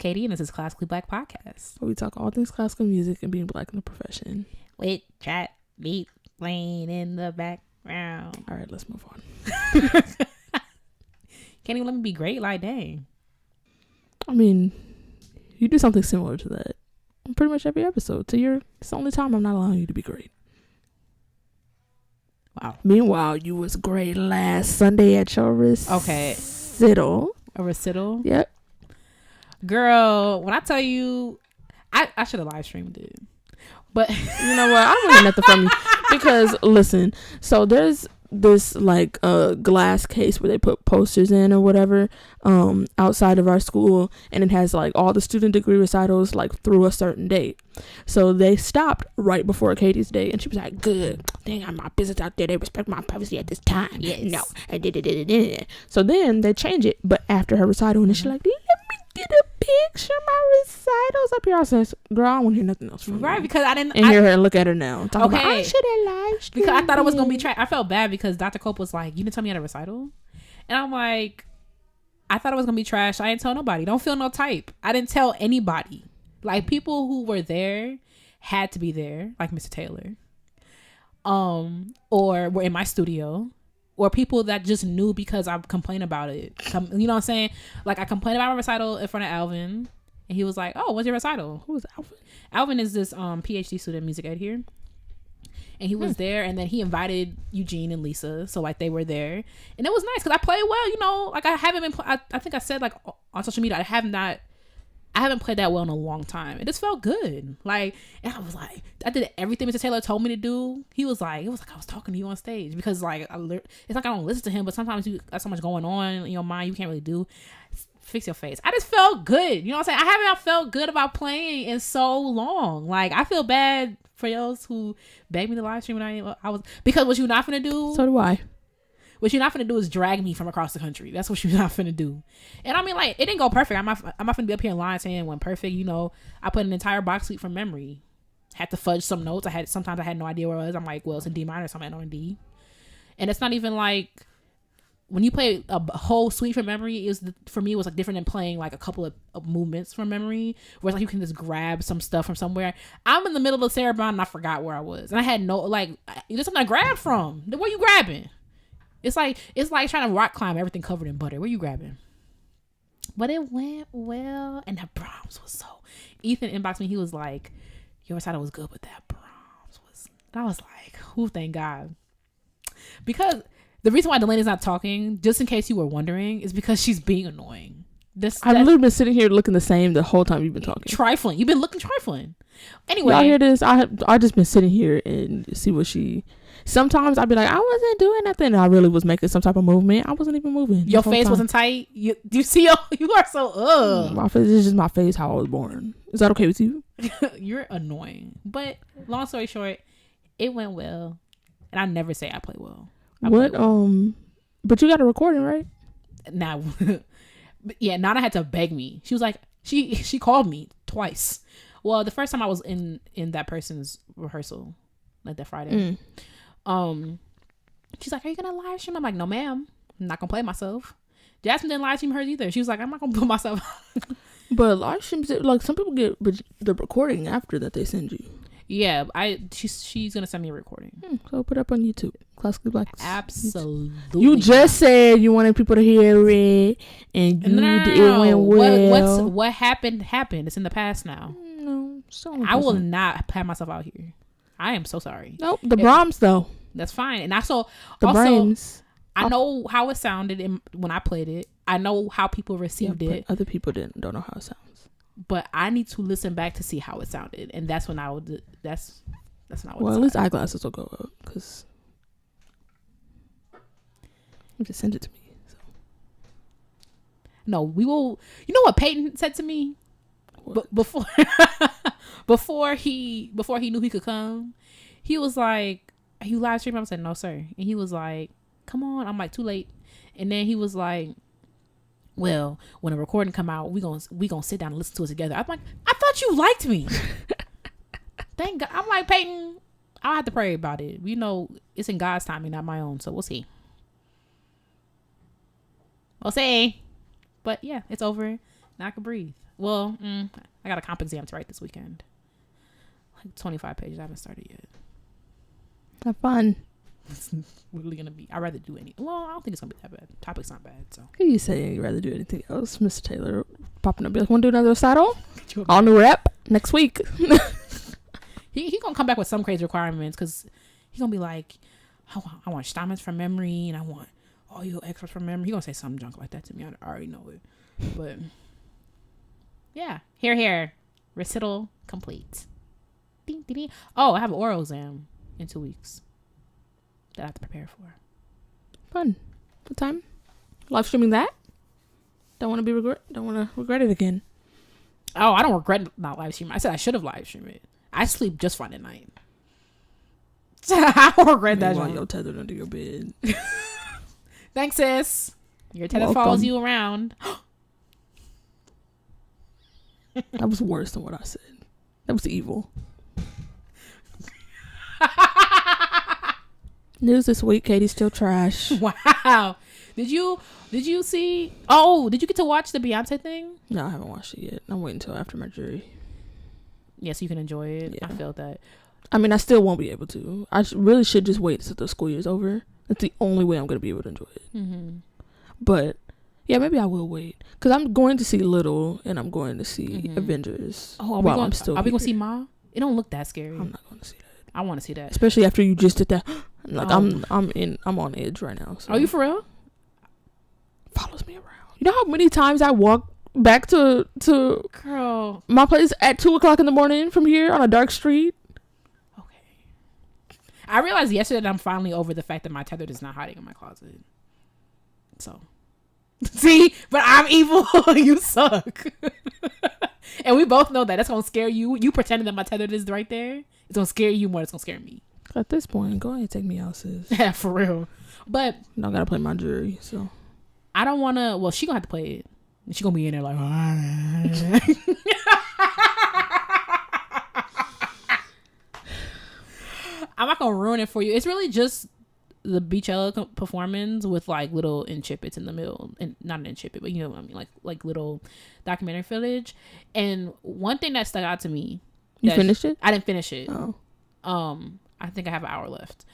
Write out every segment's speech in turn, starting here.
Katie, and this is Classically Black Podcast, where we talk all things classical music and being black in the profession. With trap beat playing in the background. All right, let's move on. Can't even let me be great, like dang. I mean, you do something similar to that pretty much every episode. It's the only time I'm not allowing you to be great. Wow. Meanwhile, you was great last Sunday at your recital. A recital? Yep. Girl, when I tell you, I should have live streamed it. But you know what? I want nothing from you. Because, listen, so there's this like glass case where they put posters in or whatever outside of our school, and it has like all the student degree recitals like through a certain date. So they stopped right before Katie's date, and she was like, good, they got my business out there, they respect my privacy at this time. Yes. No. So then they change it, but after her recital, and she's like, let me get a picture of my recitals up here. I says, girl, I don't want to hear nothing else from right you. Because I didn't hear her and look at her now. Talk okay. About, I should have live streamed. Because I thought it was gonna be I felt bad because Dr. Cope was like, you didn't tell me at a recital, and I'm like, I thought it was gonna be trash. I didn't tell nobody. Don't feel no type. I didn't tell anybody. Like, people who were there had to be there, like Mr. Taylor, or were in my studio, or people that just knew because I complained about it. You know what I'm saying? Like, I complained about my recital in front of Alvin, and he was like, oh, what's your recital? Who was Alvin? Alvin is this PhD student, music ed here. And he was there, and then he invited Eugene and Lisa, so like they were there, and it was nice because I played well, you know. Like, I haven't been I think I said like on social media I haven't played that well in a long time. It just felt good. Like, and I was like, I did everything Mr. Taylor told me to do. It was like I was talking to you on stage, because like it's like I don't listen to him, but sometimes you got so much going on in your mind you can't really do. Fix your face. I just felt good. You know what I'm saying? I haven't felt good about playing in so long. Like, I feel bad for those who begged me to live stream, and I was, because what you're not finna do. So do I. What you're not finna do is drag me from across the country. That's what you're not finna do. And I mean, like, it didn't go perfect. I'm not finna be up here in line saying it went perfect. You know, I put an entire box suite from memory. Had to fudge some notes. Sometimes I had no idea where it was. I'm like, well, it's in D minor, so I'm on D. And it's not even like, when you play a whole suite from memory, for me it was like different than playing like a couple of movements from memory, where it's like you can just grab some stuff from somewhere. I'm in the middle of Cerebron and I forgot where I was, and I had no, like, there's something I grabbed from. Where you grabbing? It's like trying to rock climb everything covered in butter. Where you grabbing? But it went well, and that Brahms was so. Ethan inboxed me. He was like, "Your recital was good, but that Brahms was." And I was like, "Who? Thank God," because. The reason why Delanie's not talking, just in case you were wondering, is because she's being annoying. I've literally been sitting here looking the same the whole time you've been talking. Trifling. You've been looking trifling. Anyway. Y'all hear this? I just been sitting here and see what she... Sometimes I'd be like, I wasn't doing nothing. And I really was making some type of movement. I wasn't even moving. Your face wasn't tight? You see, you are so, My face is just my face, how I was born. Is that okay with you? You're annoying. But long story short, it went well. And I never say I play well. What but you got a recording, right? Now yeah, Nana had to beg me. She was like, she called me twice. Well, the first time I was in that person's rehearsal, like that Friday. She's like, are you gonna live stream? I'm like, no ma'am, I'm not gonna play myself. Jasmine didn't live stream hers either. She was like, I'm not gonna put myself but live streams, like, some people get the recording after that they send you. Yeah, she's gonna send me a recording. So put it up on YouTube. Classically Black. Absolutely. You just said you wanted people to hear it, and it went well. What happened? It's in the past now. No, I will not have myself out here. I am so sorry. Nope, the Brahms though. That's fine. And also Brahms. I know how it sounded when I played it. I know how people received it. Other people don't know how it sounds. But I need to listen back to see how it sounded, and that's when I would. That's not what. Well, at least eyeglasses will go up, because you just send it to me. So. No, we will. You know what Peyton said to me? Before he knew he could come, he was like, "Are you live streaming?" I said, "No, sir." And he was like, "Come on." I'm like, "Too late." And then he was like, well, when a recording come out, we gonna sit down and listen to it together. I'm like, I thought you liked me. Thank God. I'm like, Peyton, I'll have to pray about it. You know, it's in God's timing, not my own. So we'll see. We'll see. But yeah, it's over. Now I can breathe. Well, I got a comp exam to write this weekend. Like 25 pages. I haven't started yet. Have fun. It's literally gonna be. I'd rather do any. Well, I don't think it's gonna be that bad. Topic's not bad. So. Can you say you'd rather do anything else, Mr. Taylor? Popping up, be like, want to do another recital? On the rep next week. he gonna come back with some crazy requirements because he gonna be like, I want Stamens from memory and I want all your extras from memory. He gonna say some junk like that to me. I already know it. But yeah, here, recital complete. Ding, ding, ding. Oh, I have an oral exam in 2 weeks that I have to prepare for. Fun. What time? Live streaming that? Don't want to regret it again. Oh, I don't regret not live streaming. I said I should have live streamed it. I sleep just fine at night. I don't regret that. While you're tethered under your bed. Thanks, sis. Your tether follows you around. That was worse than what I said. That was evil. News this week, Katie's still trash. Wow. Did you see? Oh, did you get to watch the Beyonce thing? No, I haven't watched it yet. I'm waiting until after my jury. Yes, you can enjoy it. Yeah. I felt that. I mean, I still won't be able to. I really should just wait until the school year's over. That's the only way I'm going to be able to enjoy it. Mm-hmm. But, yeah, maybe I will wait. Because I'm going to see Little and I'm going to see Avengers. Oh, are we going to see Ma? It don't look that scary. I'm not going to see that. I want to see that. Especially after you just did that. Like, I'm on edge right now. So. Are you for real? Follows me around. You know how many times I walk back to girl my place at 2:00 in the morning from here on a dark street? Okay. I realized yesterday that I'm finally over the fact that my tether is not hiding in my closet. So, see, but I'm evil. You suck. And we both know that. That's gonna scare you. You pretending that my tether is right there. It's gonna scare you more than it's gonna scare me. At this point, go ahead and take me out, sis. Yeah, for real. But I gotta play my jury, so I don't wanna. Well, she gonna have to play it. She gonna be in there like. I'm not gonna ruin it for you. It's really just the Beachella performance with like little inchippets in the middle, and not an inchippet, but you know what I mean, like little documentary footage. And one thing that stuck out to me. You finished it? I didn't finish it. Oh. I think I have an hour left.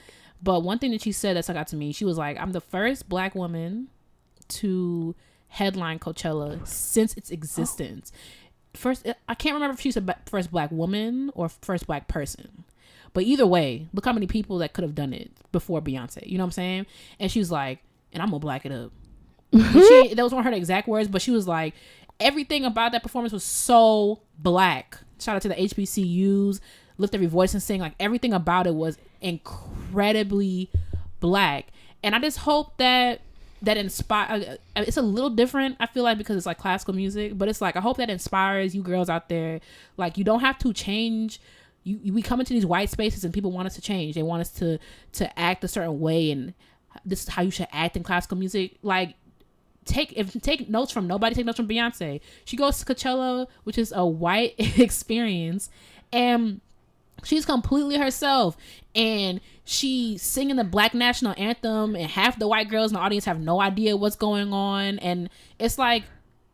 But one thing that she said that stuck out to me, she was like, I'm the first Black woman to headline Coachella since its existence. First, I can't remember if she said first Black woman or first Black person. But either way, look how many people that could have done it before Beyonce. You know what I'm saying? And she was like, and I'm going to black it up. That was one of her exact words, but she was like, everything about that performance was so Black. Shout out to the HBCUs. Lift Every Voice and Sing. Like, everything about it was incredibly Black. And I just hope that inspire. It's a little different, I feel like, because it's like classical music, but it's like, I hope that inspires you girls out there. Like, you don't have to change. We come into these white spaces and people want us to change. They want us to act a certain way, and this is how you should act in classical music. Like, take notes from nobody. Take notes from Beyonce. She goes to Coachella, which is a white experience, and she's completely herself, and she's singing the Black national anthem, and half the white girls in the audience have no idea what's going on. And it's like,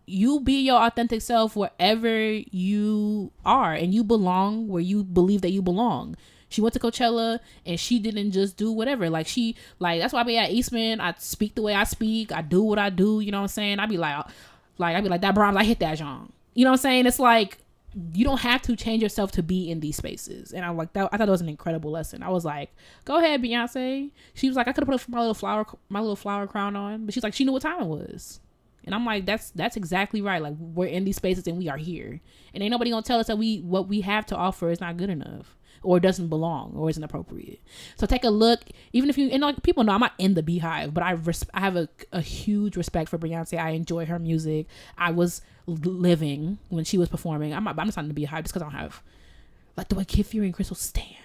you be your authentic self wherever you are, and you belong where you believe that you belong. She went to Coachella and she didn't just do whatever. Like, that's why I be at Eastman. I speak the way I speak. I do what I do. You know what I'm saying? I be like that Brahms, I hit that genre. You know what I'm saying? It's like, you don't have to change yourself to be in these spaces. And I'm like, that, I thought it was an incredible lesson. I was like, go ahead, Beyonce. She was like, I could have put my little flower crown on, but she's like, she knew what time it was. And I'm like, that's exactly right. Like, we're in these spaces and we are here, and ain't nobody gonna tell us that what we have to offer is not good enough, or doesn't belong, or isn't appropriate. So take a look. Even if and like, people know I'm not in the Beehive, but I have a huge respect for Beyonce. I enjoy her music. I was living when she was performing. I'm just not in the Beehive just because I don't have like the way Kid Fury and Crystal stand.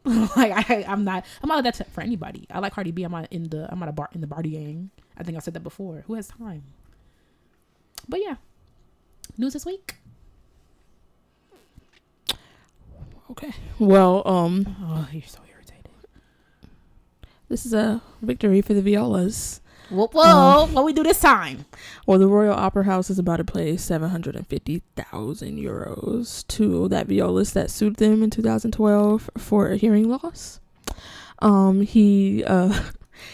Like, I'm not like that for anybody. I like Cardi B. I'm in the Barty gang. I think I said that before. Who has time? But yeah, news this week. Okay. Well, oh, you're so irritated. This is a victory for the Violas. Whoa, what we do this time? Well, the Royal Opera House is about to pay 750,000 euros to that violist that sued them in 2012 for a hearing loss.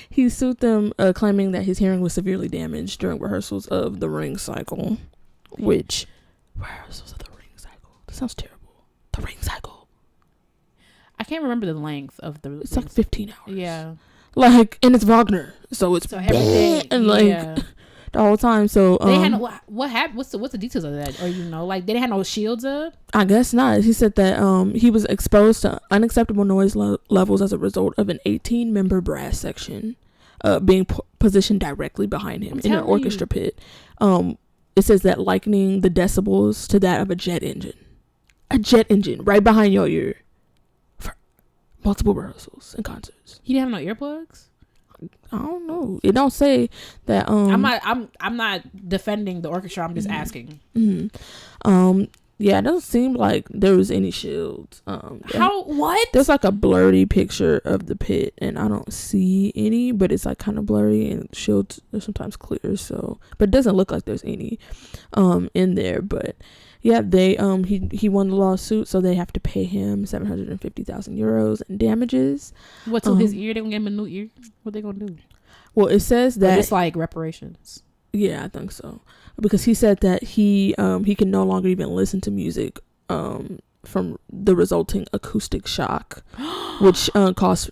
He sued them, claiming that his hearing was severely damaged during rehearsals of the Ring Cycle. Rehearsals of the Ring Cycle? That sounds terrible. The Ring Cycle. I can't remember the length of the. It's like 15 hours. Yeah. Like, and it's Wagner, so it's everything, and like the whole time. So they had no, what happened? What's the details of that? Or like they didn't have no shields up? I guess not. He said that he was exposed to unacceptable noise levels as a result of an 18-member brass section being positioned directly behind him in an orchestra pit. It says that likening the decibels to that of a jet engine right behind your ear for multiple rehearsals and concerts. He didn't have no earplugs? I don't know. It don't say that. I'm not defending the orchestra. I'm just asking. Yeah, it doesn't seem like there was any shields. What? There's like a blurry picture of the pit, and I don't see any, but it's like kind of blurry, and shields are sometimes clear. So, but it doesn't look like there's any in there. But yeah, they he won the lawsuit, so they have to pay him 750,000 euros in damages. What, to his ear? They gonna give him a new ear? What they gonna do? Well, it says that it's like reparations. Yeah, I think so, because he said that he can no longer even listen to music from the resulting acoustic shock, which costs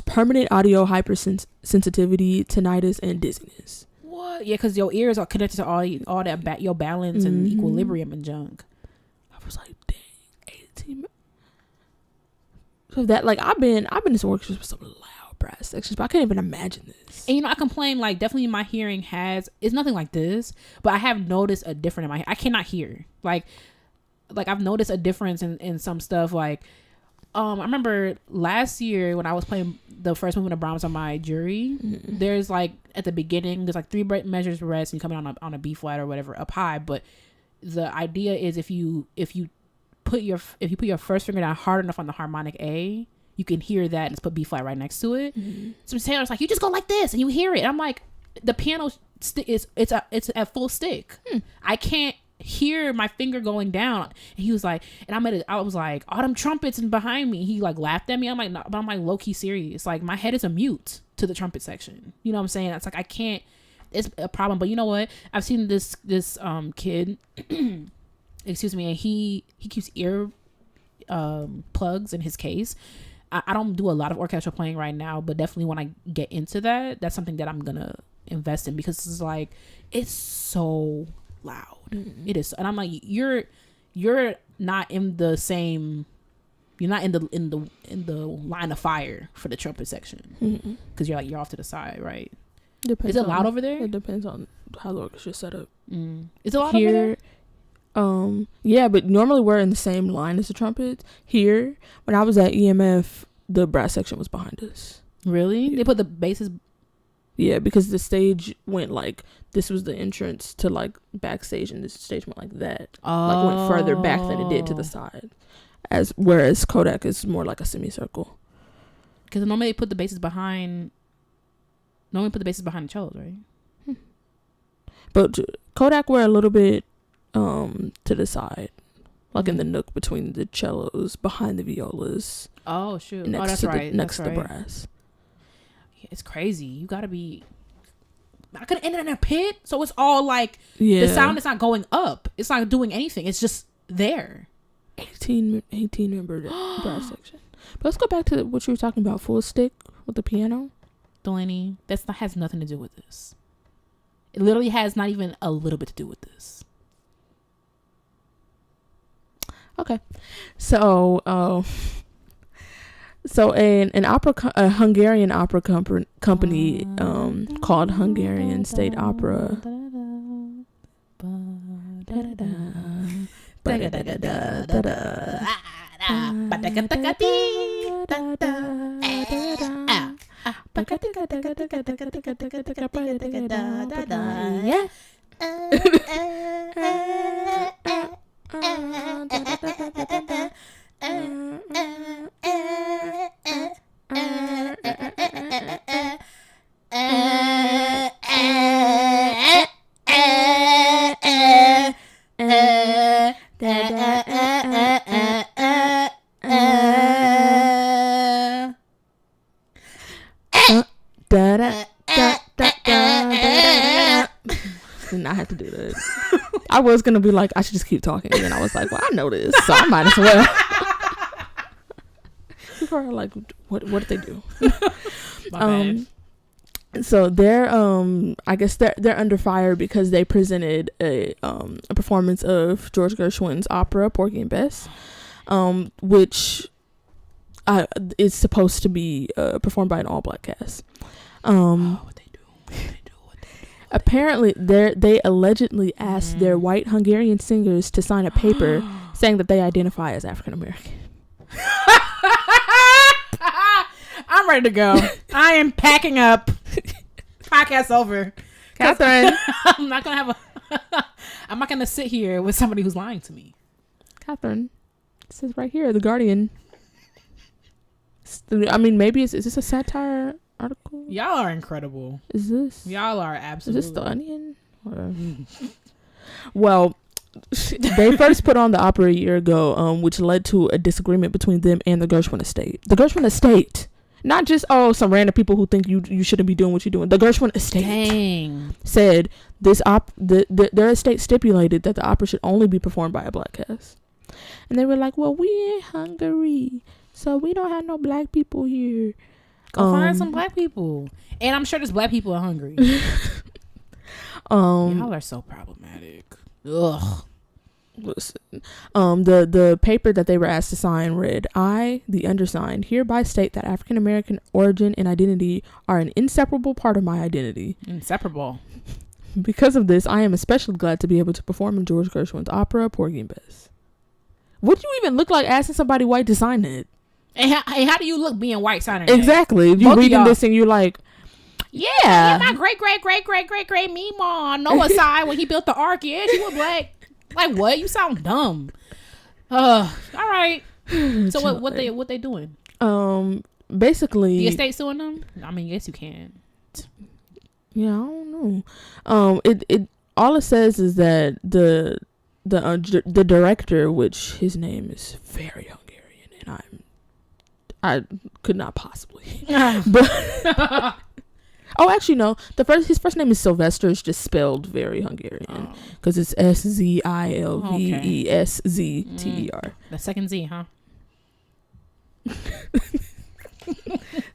permanent audio hypersensitivity, tinnitus, and dizziness. What? Yeah, because your ears are connected to all that your balance and equilibrium and junk. I was like, dang, 18. So that, like, I've been in some orchestras with some loud brass sections, but I can't even imagine this. And I complain, like, definitely my hearing it's nothing like this, but I have noticed a difference in my. I cannot hear. Like I've noticed a difference in some stuff. Like, I remember last year when I was playing the first movement of Brahms on my jury. There's like at the beginning, there's like 3 measures rest, and you come in on a B flat or whatever up high. But the idea is if you put your first finger down hard enough on the harmonic A, you can hear that, and it's put B flat right next to it. So Taylor's like, you just go like this, and you hear it. And I'm like, the piano it's at full stick. I can't hear my finger going down. And he was like, and I was like, all them trumpets and behind me. He like laughed at me. I'm like, no, but I'm like low key serious. Like my head is a mute to the trumpet section. You know what I'm saying? It's like I can't. It's a problem. But you know what? I've seen this kid. Excuse me, and he keeps ear plugs in his case. I don't do a lot of orchestral playing right now, but definitely when I get into that's something that I'm gonna invest in, because it's like it's so loud. It is, and I'm like, you're not in the same. You're not in the line of fire for the trumpet section, because you're off to the side, right? Is it loud over there? It depends on how the orchestra's set up. Is it loud over there? Yeah, but normally we're in the same line as the trumpets. Here, when I was at EMF, the brass section was behind us. Really? Yeah. They put the basses. Yeah, because the stage went like, this was the entrance to like backstage, and this stage went like that. Like went further back than it did to the side. Whereas Kodak is more like a semicircle. Because normally they put the basses behind. Normally put the basses behind the cellos, right? But Kodak were a little bit to the side, like in the nook between the cellos, behind the violas. Oh shoot! Next to the brass. Yeah, it's crazy. You gotta be. I could end it in a pit, so it's all like the sound is not going up. It's not doing anything. It's just there. 18 member brass section. But let's go back to what you were talking about. Full stick with the piano. Dalanie, has nothing to do with this. It literally has not even a little bit to do with this. Okay, so a Hungarian opera company called Hungarian State Opera Did not have to do that. I was gonna be like, I should just keep talking, and then I was like, well, I know this, so I might as well. People are like, what did they do? My bad. So they're I guess they're under fire because they presented a performance of George Gershwin's opera Porgy and Bess, which is supposed to be performed by an all-black cast. What they do. Apparently, they allegedly asked their white Hungarian singers to sign a paper saying that they identify as African American. I'm ready to go. I am packing up. Podcast over. Catherine. I'm not gonna sit here with somebody who's lying to me. Catherine, it says right here, The Guardian. I mean, maybe is this a satire article? Y'all are incredible. Is this? Y'all are absolutely. Is this The Onion? Well, they first put on the opera a year ago, which led to a disagreement between them and the Gershwin estate. The Gershwin estate, not just some random people who think you shouldn't be doing what you're doing. The Gershwin estate said their estate stipulated that the opera should only be performed by a black cast, and they were like, "Well, we in Hungary, so we don't have no black people here. Go find some black people." And I'm sure there's black people in Hungary. Y'all are so problematic. Ugh. Listen, the paper that they were asked to sign read, "I, the undersigned, hereby state that African American origin and identity are an inseparable part of my identity. Inseparable. Because of this, I am especially glad to be able to perform in George Gershwin's opera, Porgy and Bess." What do you even look like asking somebody white to sign it? And how do you look being white signing it? Exactly. You reading this and you're like, yeah, my great Meemaw on Noah's side when he built the ark. Yeah, she was black. Like, what? You sound dumb. All right. So what they doing? Basically, the estate suing them? I mean, yes, you can. Yeah, I don't know. It all it says is that the director, which his name is very Hungarian, and I could not possibly. But actually no. His first name is Sylvester. It's just spelled very Hungarian because it's Szilveszter. The second Z, huh?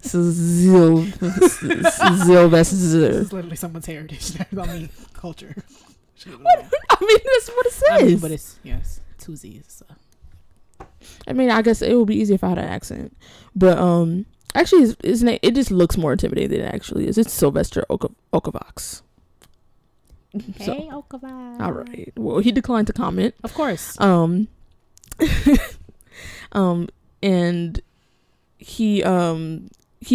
Sylvester. This is literally someone's heritage. I mean, culture. What? I mean, that's what it says. I mean, but it's two Z's. So. I mean, I guess it would be easier if I had an accent, but actually, his name, it just looks more intimidating than it actually is. It's Sylvester Okavox. Hey, Okavox. All right. Well, he declined to comment. Of course. And he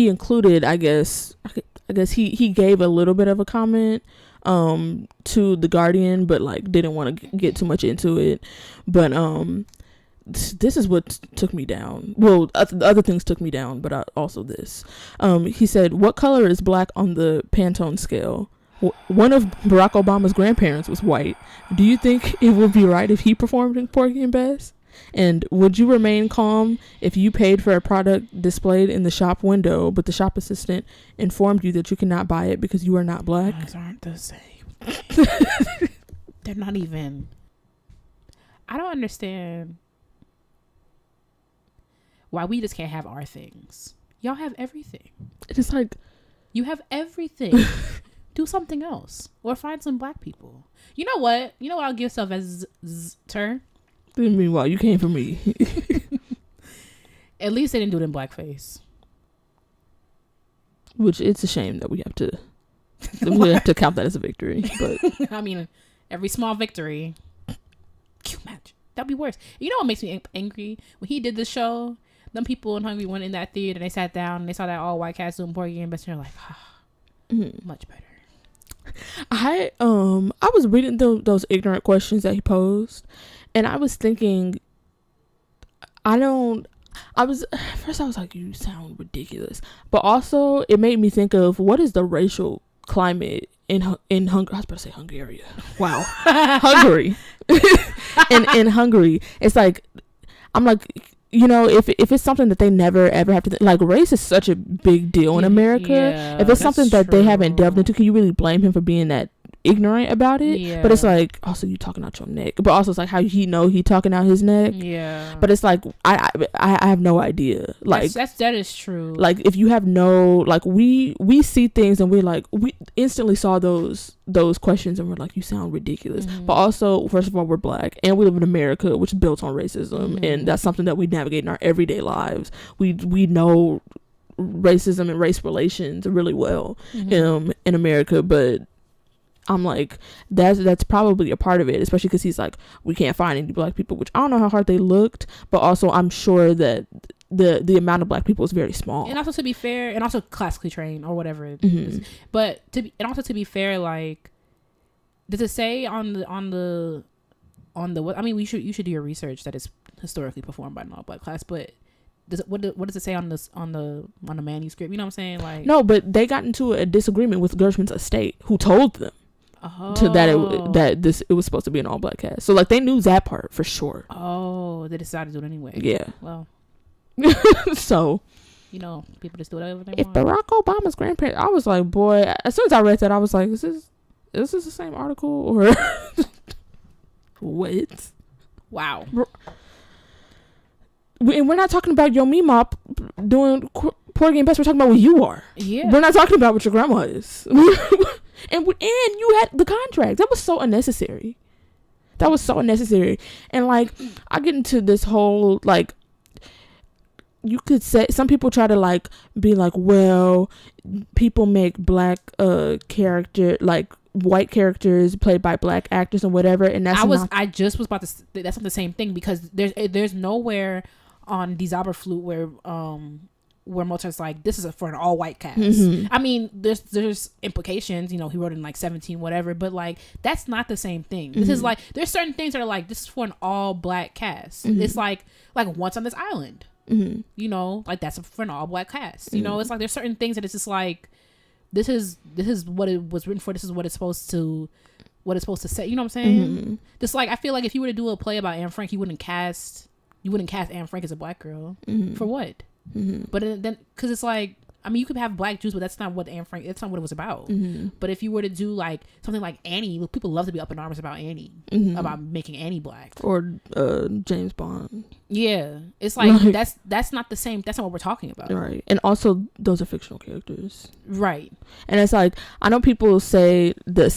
included, I guess he gave a little bit of a comment to the Guardian, but like didn't want to get too much into it. But this is what took me down. Well, the other things took me down, but also this. He said, "What color is black on the Pantone scale? One of Barack Obama's grandparents was white. Do you think it would be right if he performed in Porgy and Bess? And would you remain calm if you paid for a product displayed in the shop window, but the shop assistant informed you that you cannot buy it because you are not black?" Those aren't the same. They're not even. I don't understand why we just can't have our things. Y'all have everything. It's like, you have everything. Do something else or find some black people. You know what? I'll give Sylvester. Meanwhile, you came for me. At least they didn't do it in blackface. Which it's a shame that we have to count that as a victory. But I mean, every small victory. Cute match. That'd be worse. You know what makes me angry? When he did the show, them people in Hungary went in that theater and they sat down and they saw that all white cast doing Porgy and Bess, and they're like, much better. I was reading those ignorant questions that he posed, and I was thinking, first I was like, you sound ridiculous, but also it made me think of what is the racial climate in Hungary. I was about to say Hungary. Wow, Hungary. in Hungary, it's like, I'm like, you know, if it's something that they never ever have to like, race is such a big deal in America. If it's something that they haven't delved into, can you really blame him for being that ignorant about it? But it's like, also, you talking out your neck, but also it's like, how he know he talking out his neck. But it's like, I have no idea. Like, that is true. Like, if you have no, like, we see things and we're like, we instantly saw those questions and we're like, you sound ridiculous. But also, first of all, we're black and we live in America, which is built on racism, and that's something that we navigate in our everyday lives. We know racism and race relations really well in America, but I'm like, that's probably a part of it, especially because he's like, we can't find any black people, which I don't know how hard they looked, but also I'm sure that the amount of black people is very small. And also, to be fair, and also classically trained or whatever it is. But to be fair, like, does it say on the what? I mean, you should do your research that it's historically performed by an all black class, but what does it say on the manuscript? You know what I'm saying? Like, no, but they got into a disagreement with Gershwin's estate, who told them it was supposed to be an all black cast. So like, they knew that part for sure. Oh, they decided to do it anyway. Yeah. Well, so, you know, people just do whatever they want. If Barack Obama's grandparents, I was like, boy, as soon as I read that, I was like, is this the same article or what? Wow. And we're not talking about your Mop doing Porgy and Bess. We're talking about what you are. Yeah. We're not talking about what your grandma is. and you had the contract. That was so unnecessary. And like, I get into this whole, like, you could say, some people try to like be like, well, people make black character, like, white characters played by black actors and whatever, and that's I just was about to that's not the same thing, because there's nowhere on Die Zauberflute where Mozart's like, this is for an all white cast. I mean, there's implications, you know, he wrote in like 17 whatever, but like, that's not the same thing. This is like, there's certain things that are like, this is for an all black cast. It's like Once on This Island, you know, like, that's for an all black cast. You know, it's like, there's certain things that it's just like, this is what it was written for. This is what it's supposed to say. You know what I'm saying? Just like, I feel like if you were to do a play about Anne Frank, you wouldn't cast Anne Frank as a black girl. For what? But then, because it's like, I mean, you could have black Jews, but that's not what that's not what it was about. But if you were to do like something like Annie, people love to be up in arms about Annie, about making Annie black, or James Bond. Yeah, it's like, that's not the same. That's not what we're talking about, right? And also, those are fictional characters, right? And it's like, I know people say the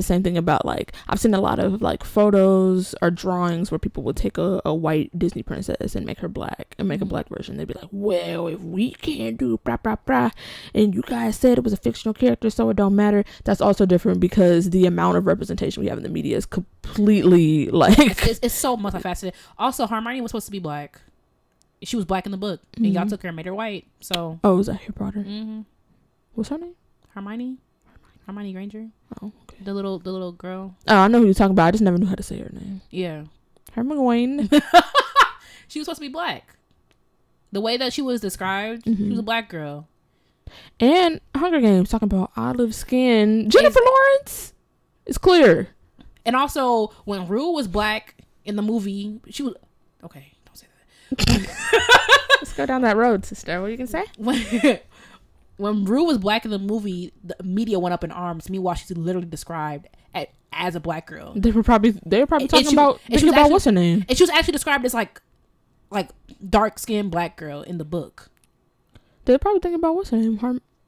same thing about, like, I've seen a lot of like photos or drawings where people would take a white Disney princess and make her black and make a black version. They'd be like, well, if we can't do blah blah blah, and you guys said it was a fictional character, so it don't matter. That's also different, because the amount of representation we have in the media is completely like, it's so multifaceted. Also, Hermione was supposed to be black. She was black in the book, and y'all took her and made her white. So, oh, was that Harry Potter? What's her name? Hermione Granger. Oh, okay. The little girl. Oh, I know who you're talking about. I just never knew how to say her name. Yeah, Hermione. She was supposed to be black. The way that she was described, she was a black girl. And Hunger Games, talking about olive skin. Jennifer Lawrence. It's clear. And also, when Rue was black in the movie, she was... Okay, don't say that. Let's go down that road, sister. What are you going to say? When Rue was black in the movie, the media went up in arms. Meanwhile, she's literally described as a black girl. They were probably talking about what's her name? And she was actually described as like dark-skinned black girl in the book. They're probably thinking about what's her name?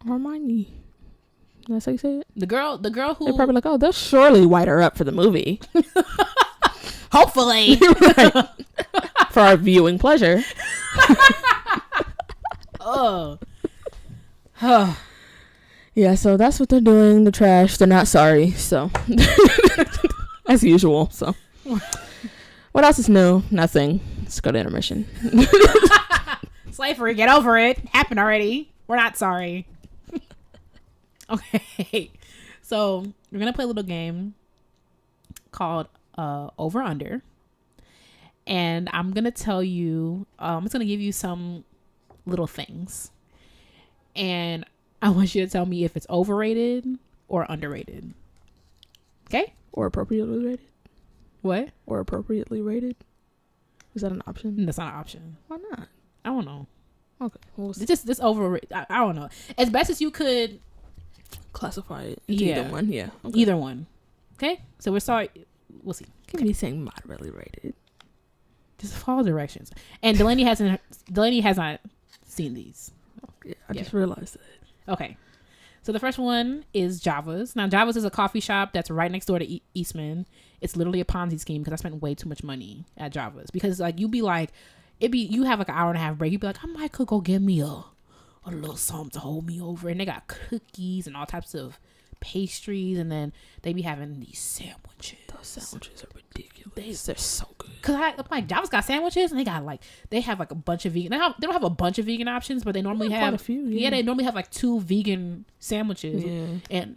Hermione. That's how you say it? The girl who... They're probably like, oh, they'll surely white her up for the movie. Hopefully. Right. For our viewing pleasure. Oh. Yeah, so that's what they're doing. The trash. They're not sorry. So, as usual. So, what else is new? Nothing. Let's go to intermission. Slavery, get over it. Happened already. We're not sorry. Okay, so we're gonna play a little game called Over Under, and I'm gonna tell you. I'm just gonna give you some little things, and I want you to tell me if it's overrated or underrated? Okay. Or appropriately rated. What? Or appropriately rated. Is that an option? That's not an option. Why not? I don't know. Okay. We'll It's just this over. I don't know. As best as you could classify it into either one. Yeah. Okay. Either one. Okay. So we're sorry. We'll see. Give me saying moderately rated. Just follow directions. And Dalanie has not seen these. Yeah, I just realized that. Okay. So the first one is Java's. Now, Java's is a coffee shop that's right next door to Eastman. It's literally a Ponzi scheme because I spent way too much money at Java's. Because, like, you have, like, an hour and a half break. You'd be like, I might could go get me a little something to hold me over. And they got cookies and all types of pastries. And then they be having these sandwiches. Those sandwiches are ridiculous. They're so good. Because I'm like, Java's got sandwiches and they have like a bunch of vegan. They don't have a bunch of vegan options, but they normally have a few. Yeah, they normally have like 2 vegan sandwiches. Yeah. And,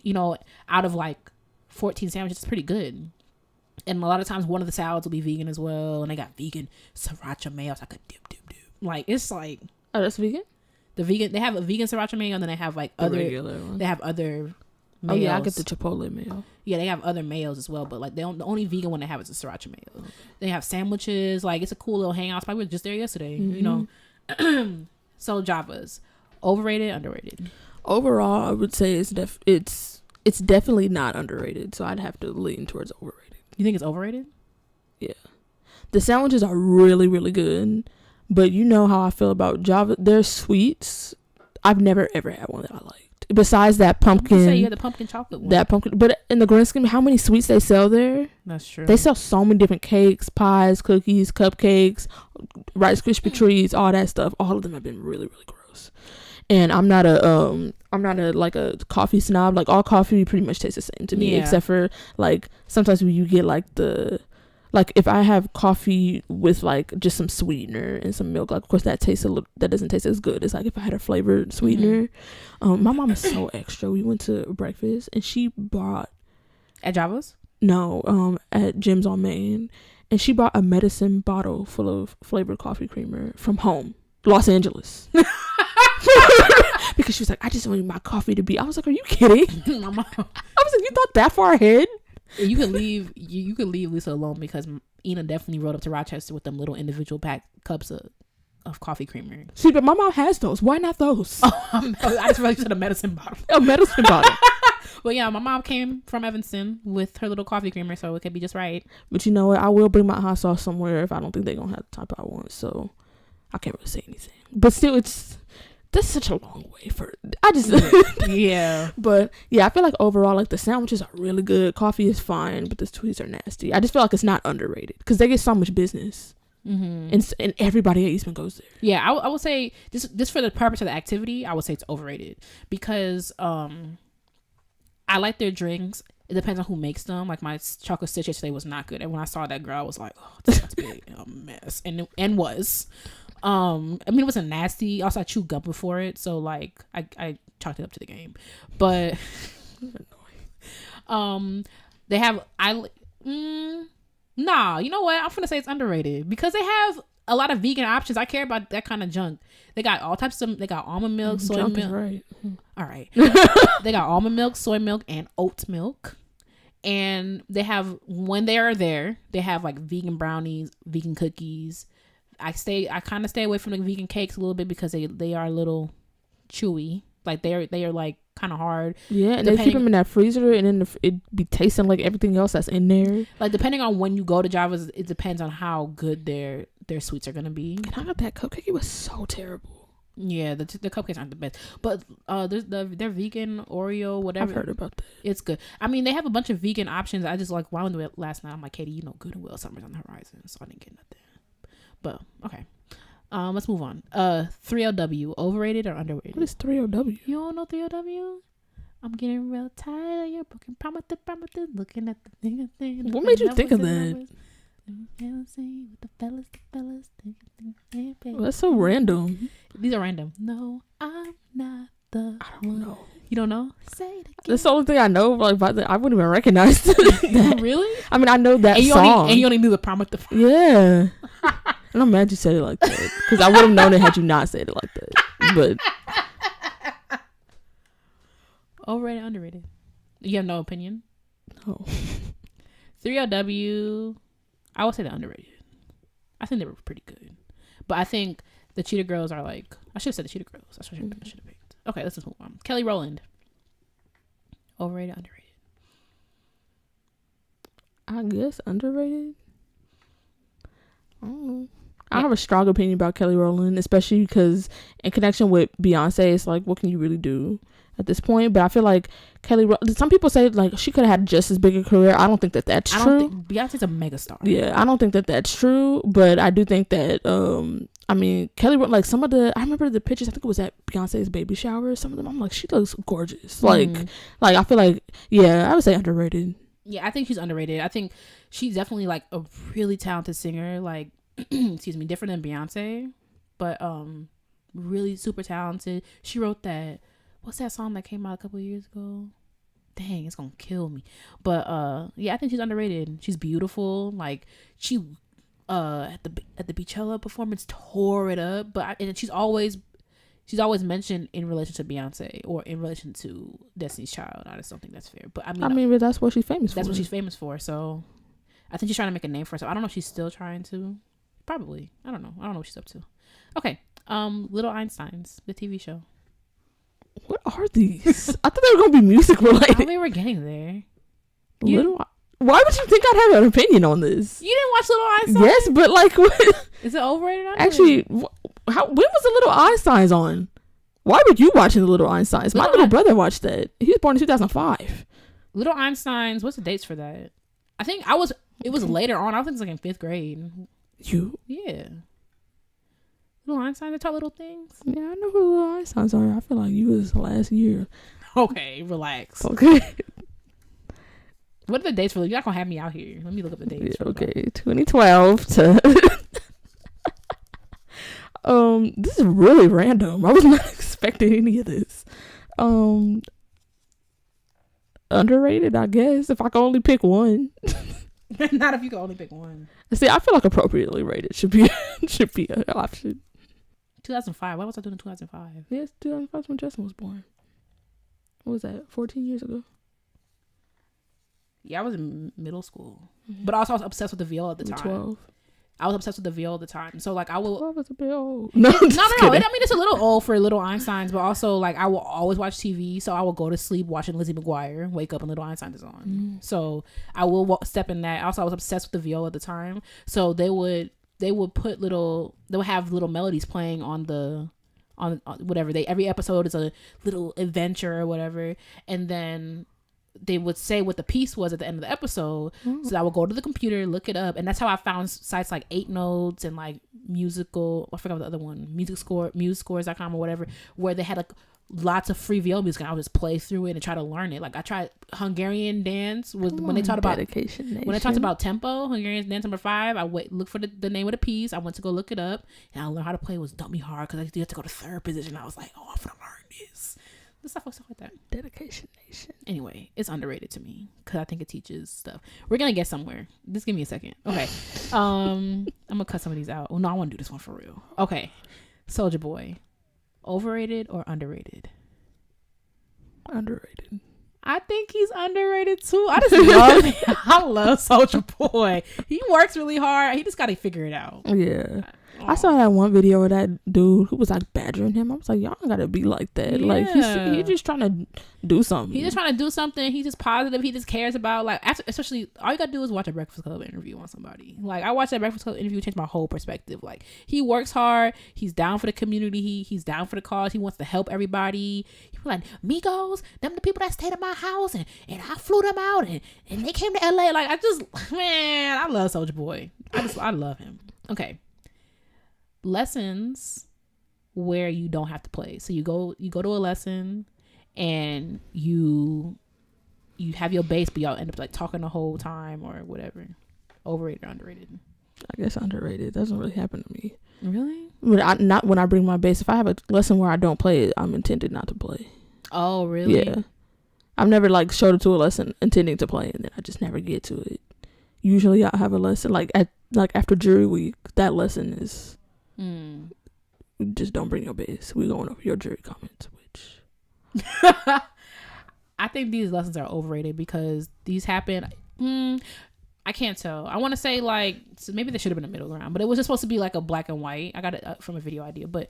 out of like 14 sandwiches, it's pretty good. And a lot of times one of the salads will be vegan as well. And they got vegan sriracha mayo. It's like a dip. Like, it's like. Oh, that's vegan? They have a vegan sriracha mayo, and then they have like other. Regular one. They have other. Mayos. Oh yeah, I get the Chipotle mayo. Yeah, they have other mayos as well, but like the only vegan one they have is the sriracha mayo. Okay. They have sandwiches. Like, it's a cool little hangout spot. We were just there yesterday. Mm-hmm. So Java's overrated, underrated. Overall, I would say it's definitely not underrated. So I'd have to lean towards overrated. You think it's overrated? Yeah, the sandwiches are really, really good, but you know how I feel about Java. Their sweets, I've never ever had one that I like. Besides that pumpkin, you had the pumpkin chocolate one. That pumpkin, but in the grand scheme, how many sweets they sell there? That's true. They sell so many different cakes, pies, cookies, cupcakes, Rice Krispie treats, all that stuff. All of them have been really, really gross. And I'm not a like a coffee snob. Like, all coffee pretty much tastes the same to me, except for like sometimes when you get like if I have coffee with like just some sweetener and some milk, like of course that doesn't taste as good as like if I had a flavored sweetener. Mm-hmm. My mom is so extra. We went to breakfast and she bought at Java's? No, at Jim's on Main, and she bought a medicine bottle full of flavored coffee creamer from home, Los Angeles. Because she was like, I just want my coffee to be. I was like, are you kidding? I was like, you thought that far ahead? You could leave Lisa alone, because Ina definitely rode up to Rochester with them little individual pack cups of coffee creamer. See, but my mom has those. Why not those? I just really said a medicine bottle. A medicine bottle. Well, yeah, my mom came from Evanston with her little coffee creamer, so it could be just right. But you know what? I will bring my hot sauce somewhere if I don't think they're gonna have the type I want. So I can't really say anything. But still, that's such a long way for yeah. But yeah, I feel like overall, like, the sandwiches are really good. Coffee is fine, but the sweets are nasty. I just feel like it's not underrated because they get so much business. Mm-hmm. And everybody at Eastman goes there. Yeah, I would say just for the purpose of the activity, I would say it's overrated because I like their drinks. It depends on who makes them. Like, my chocolate stitch yesterday was not good, and when I saw that girl, I was like, oh, this must be a mess, and was. I mean, it wasn't nasty. Also, I chewed gum before it, so like I chalked it up to the game. But they have nah, you know what? I'm gonna say it's underrated because they have a lot of vegan options. I care about that kind of junk. They got all types of. They got almond milk, soy junk milk. Is right. All right. They got almond milk, soy milk, and oat milk. And they have, when they are there, they have like vegan brownies, vegan cookies. I kind of stay away from the vegan cakes a little bit because they are a little chewy. Like, they are like kind of hard. Yeah, and they keep them in that freezer, and then it be tasting like everything else that's in there. Like, depending on when you go to Java's, it depends on how good their sweets are gonna be. And I got that cupcake. It was so terrible. Yeah, the cupcakes aren't the best, but there's their vegan Oreo, whatever. I've heard about that. It's good. I mean, they have a bunch of vegan options. I just like wound it last night. I'm like, Katie, you know good and well summer's on the horizon, so I didn't get nothing. But okay, let's move on. 3LW, overrated or underrated? What is 3LW? You don't know 3LW? I'm getting real tired of your broken promises, looking at the thing. What made you think of that? Well, that's so random. These are random. No, I'm not the. I don't know. You don't know? Say it again. That's the only thing I know. Like, I wouldn't even recognize that. Really? I mean, I know that song. And you only knew the promise. Yeah. And I'm mad you said it like that, because I would have known it had you not said it like that. But overrated, underrated. You have no opinion? No. 3LW, I would say they're underrated. I think they were pretty good. But I think the Cheetah Girls are like... I should have said the Cheetah Girls. That's what I should have picked. Okay, let's just move on. Kelly Rowland. Overrated, underrated? I guess underrated. I don't know. I have a strong opinion about Kelly Rowland, especially because in connection with Beyonce, it's like, what can you really do at this point? But I feel like some people say like she could have had just as big a career. I don't think that that's true. Beyonce's a megastar. Yeah, I don't think that that's true, but I do think that I mean, Kelly, like some of I remember the pictures, I think it was at Beyonce's baby shower or some of them. I'm like, she looks gorgeous. Like I feel like, yeah, I would say underrated. Yeah, I think she's underrated. I think she's definitely like a really talented singer, like excuse me, different than Beyonce, but really super talented. She wrote that, what's that song that came out a couple of years ago? Dang, it's gonna kill me. But yeah, I think she's underrated. She's beautiful. Like she at the Beachella performance tore it up. And she's always mentioned in relation to Beyonce or in relation to Destiny's Child. I just don't think that's fair. But I mean, but that's what she's famous for. That's what she's famous for. So I think she's trying to make a name for herself. I don't know if she's still trying to. Probably. I don't know what she's up to. Okay. Little Einsteins, the TV show. What are these? I thought they were gonna be music related. We were getting there. Why would you think I'd have an opinion on this? You didn't watch Little Einsteins? Yes, but like, what? Is it overrated? Actually, when was the Little Einsteins on? Why were you watching the Little Einsteins? My little brother watched that. He was born in 2005. Little Einsteins. What's the dates for that? I think it was later on. I think it was like in 5th grade. Yeah. Little Einsteins, they taught little things. Yeah, I know who Little Einsteins are. I feel like you was last year. Okay, relax. Okay. What are the dates for? You're not gonna have me out here. Let me look up the dates. Yeah, okay, 2012 to. This is really random. I was not expecting any of this. Underrated, I guess. If I could only pick one. Not if you could only pick one. See, I feel like appropriately rated should be an option. 2005. What was I doing in 2005? Yes, 2005 when Justin was born. What was that? 14 years ago. Yeah, I was in middle school, but also I was obsessed with the VO at the time. 12. I was obsessed with the VO at the time, so like I will. 12 is a bit old. No. I mean, it's a little old for Little Einsteins, but also like I will always watch TV, so I will go to sleep watching Lizzie McGuire, wake up and Little Einstein is on. So I will step in that. Also, I was obsessed with the VO at the time, so they would have little melodies playing on whatever every episode is a little adventure or whatever, and then they would say what the piece was at the end of the episode. So I would go to the computer, look it up, and that's how I found sites like 8 Notes and like I forgot the other one, musescores.com or whatever, where they had like lots of free VO music, and I would just play through it and try to learn it. Like I tried Hungarian dance when they talked about tempo, Hungarian dance number 5. I look for the name of the piece. I went to go look it up, and I learned how to play. It was dummy hard because I had to go to third position. I was like, oh, I'm gonna learn this. The stuff like that. Dedication Nation. Anyway, it's underrated to me because I think it teaches stuff. We're gonna get somewhere. Just give me a second. Okay. I'm gonna cut some of these out. Oh no, I want to do this one for real. Okay. Soulja Boy, overrated or underrated? Underrated. I think he's underrated too. I just love him. I love Soulja Boy. He works really hard. He just got to figure it out. Yeah. I saw that one video of that dude who was like badgering him. I was like, y'all gotta be like that. Yeah. Like he's just trying to do something. He's just trying to do something. He's just positive. He just cares about like especially all you gotta do is watch a Breakfast Club interview on somebody. Like I watched that Breakfast Club interview, changed my whole perspective. Like he works hard. He's down for the community. He's down for the cause. He wants to help everybody. He was like, Migos, them the people that stayed at my house and I flew them out and they came to LA. Like I love Soulja Boy. I love him. Okay. Lessons where you don't have to play. So you go to a lesson and you have your bass, but y'all end up like talking the whole time or whatever. Overrated or underrated? I guess underrated. It doesn't really happen to me. Really? But not when I bring my bass. If I have a lesson where I don't play it, I'm intended not to play. Oh, really? Yeah. I've never like showed up to a lesson intending to play and then I just never get to it. Usually I have a lesson like after jury week. That lesson is just don't bring your bass. We going over your jury comments, which I think these lessons are overrated because these happen. I can't tell. I want to say like so maybe there should have been a middle ground, but it was just supposed to be like a black and white. I got it from a video idea, but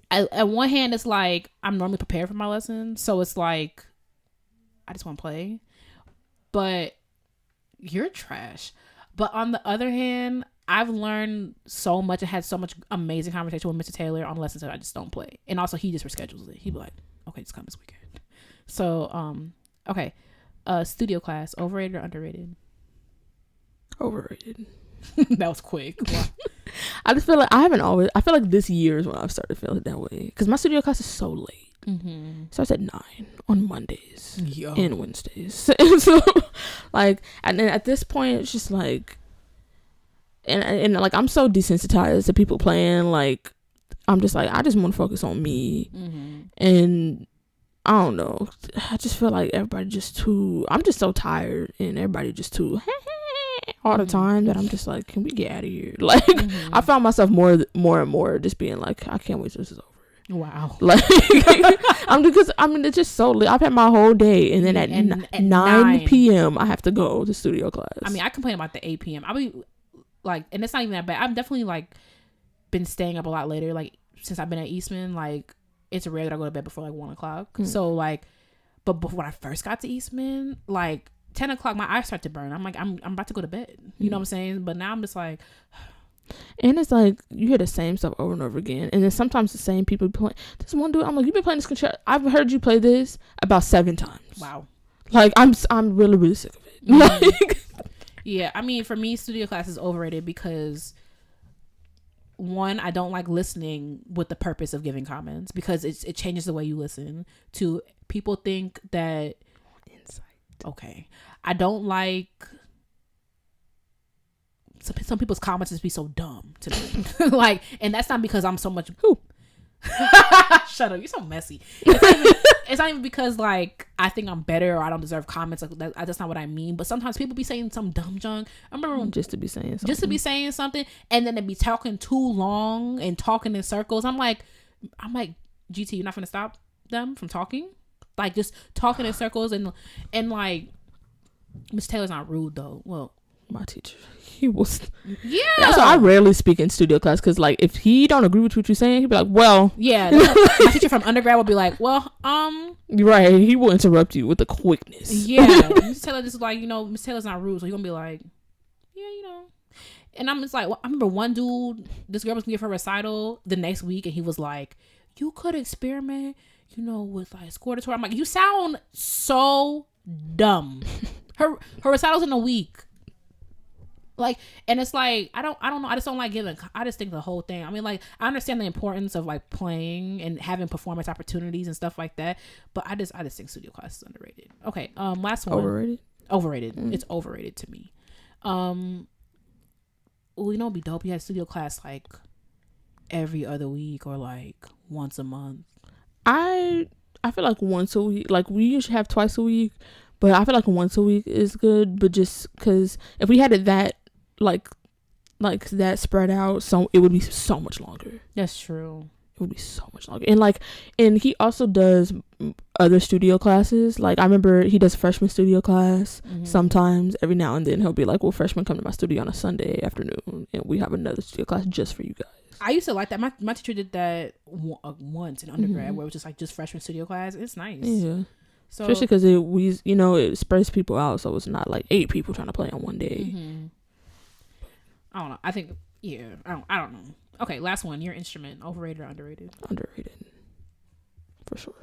at one hand, it's like I'm normally prepared for my lessons, so it's like I just want to play. But you're trash. But on the other hand, I've learned so much and had so much amazing conversation with Mr. Taylor on lessons that I just don't play. And also he just reschedules it. He'd be like, okay, just come this weekend. So, okay. Studio class, overrated or underrated? Overrated. That was quick. Wow. I just feel like I feel like this year is when I've started feeling that way. Because my studio class is so late. Mm-hmm. Starts at 9 on Mondays and Wednesdays. And so, like, and then at this point, it's just like, and like, I'm so desensitized to people playing. Like, I'm just like, I just want to focus on me. Mm-hmm. And I don't know. I just feel like everybody I'm just so tired and everybody just too all the time that I'm just like, can we get out of here? Like, I found myself more and more just being like, I can't wait till this is over. Wow. Like, it's just so late. I've had my whole day, and then at 9 p.m. I have to go to studio class. I mean, I complain about the 8 p.m. I'll be like, and it's not even that bad. I've definitely like been staying up a lot later. Like since I've been at Eastman, like it's rare that I go to bed before like 1 o'clock. So like, but before when I first got to Eastman, like 10 o'clock, my eyes start to burn. I'm like, I'm about to go to bed. You know what I'm saying? But now I'm just like. And it's like you hear the same stuff over and over again, and then sometimes the same people play. This one dude, I'm like, you've been playing this concerto. I've heard you play this about 7 times. Wow. Like I'm really sick of it. Like, yeah, I mean, for me, studio class is overrated because one, I don't like listening with the purpose of giving comments because it changes the way you listen. Two, people think that insight. Okay, I don't like. Some people's comments just be so dumb to me. Like, and that's not because I'm so much. Shut up, you're so messy. It's not even because like I think I'm better or I don't deserve comments. Like, that's not what I mean. But sometimes people be saying some dumb junk. I remember just to be saying something, and then they be talking too long and talking in circles. I'm like, GT, you're not gonna stop them from talking? Like just talking in circles and like Miss Taylor's not rude though. Well, my teacher, he was. Yeah. That's why I rarely speak in studio class because, like, if he don't agree with what you're saying, he'd be like, "Well." Yeah. My teacher from undergrad would be like, "Well, Right. He will interrupt you with the quickness. Yeah. Miss Taylor just like, Miss Taylor's not rude, so he's gonna be like, yeah. And I'm just like, I remember one dude, this girl was gonna give her recital the next week, and he was like, "You could experiment, with like scortatory." I'm like, you sound so dumb. Her recital's in a week. Like, and it's like, I don't know. I just don't like giving. I just think the whole thing. I mean, like, I understand the importance of like playing and having performance opportunities and stuff like that. But I just think studio class is underrated. Okay. Last one. Overrated. It's overrated to me. Well, it'd be dope. You had studio class like every other week or like once a month. I feel like once a week. Like we usually have twice a week, but I feel like once a week is good. But just because if we had it that like that spread out, so it would be so much longer. That's true. It would be so much longer. And he also does other studio classes. Like I remember he does freshman studio class sometimes. Every now and then he'll be like, well, freshmen come to my studio on a Sunday afternoon and we have another studio class just for you guys. I used to like that. My teacher did that once in undergrad where it was just freshman studio class. It's nice. Yeah. So, especially because it spreads people out, so it's not like 8 people trying to play on one day. I don't know. I think I don't know. Okay, last one. Your instrument, overrated or underrated? Underrated, for sure.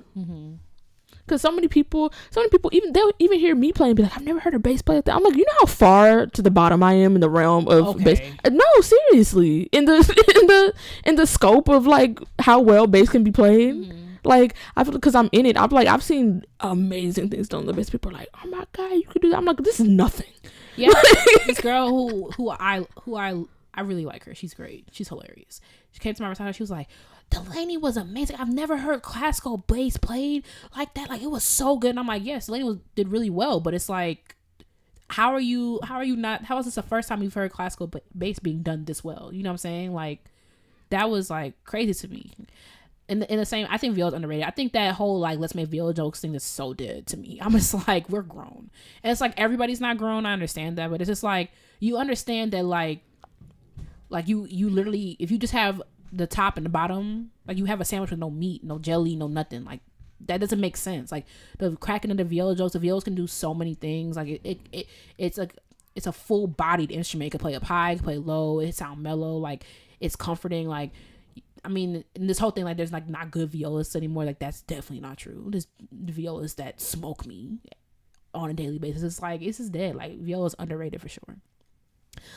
Because so many people they'll even hear me play and be like, I've never heard a bass play like that. I'm like, you know how far to the bottom I am in the realm of bass? No, seriously, in the scope of like how well bass can be played. Like I feel because I'm in it. I've seen amazing things done on the bass. People are like, oh my god, you could do that. I'm like, this is nothing. Yeah, this girl who I really like her. She's great. She's hilarious. She came to my recital. She was like, Dalanie was amazing. I've never heard classical bass played like that. Like it was so good. And I'm like, yes, Dalanie did really well. But it's like, how is this the first time you've heard classical bass being done this well? You know what I'm saying? Like that was like crazy to me. in the same, I think VO is underrated. I think that whole like let's make VO jokes thing is so dead to me. I'm just like, we're grown, and it's like everybody's not grown. I understand that, but it's just like you understand that like you literally, if you just have the top and the bottom, like you have a sandwich with no meat, no jelly, no nothing, like that doesn't make sense. Like the cracking of the viola jokes, the violas can do so many things. Like it's like it's a full bodied instrument. It can play up high, it can play low, it sound mellow, like it's comforting. Like I mean, in this whole thing, like there's like not good violists anymore. Like that's definitely not true. There's violas that smoke me on a daily basis. It's like it's just dead. Like viola is underrated for sure.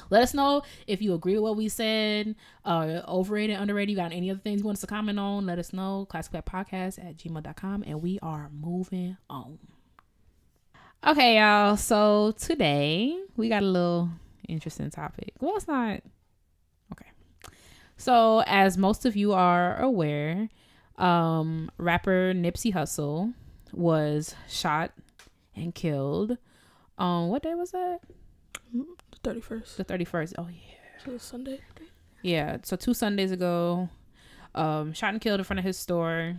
Let us know if you agree with what we said, overrated, underrated. You got any other things you want us to comment on? Let us know. classicpodcast@gmail.com, and we are moving on. Okay, y'all. So today we got a little interesting topic. Well, it's not. Okay. So as most of you are aware, rapper Nipsey Hussle was shot and killed. What day was that? 31st. The 31st. Oh, yeah. So it's Sunday? Yeah. So 2 Sundays ago, shot and killed in front of his store,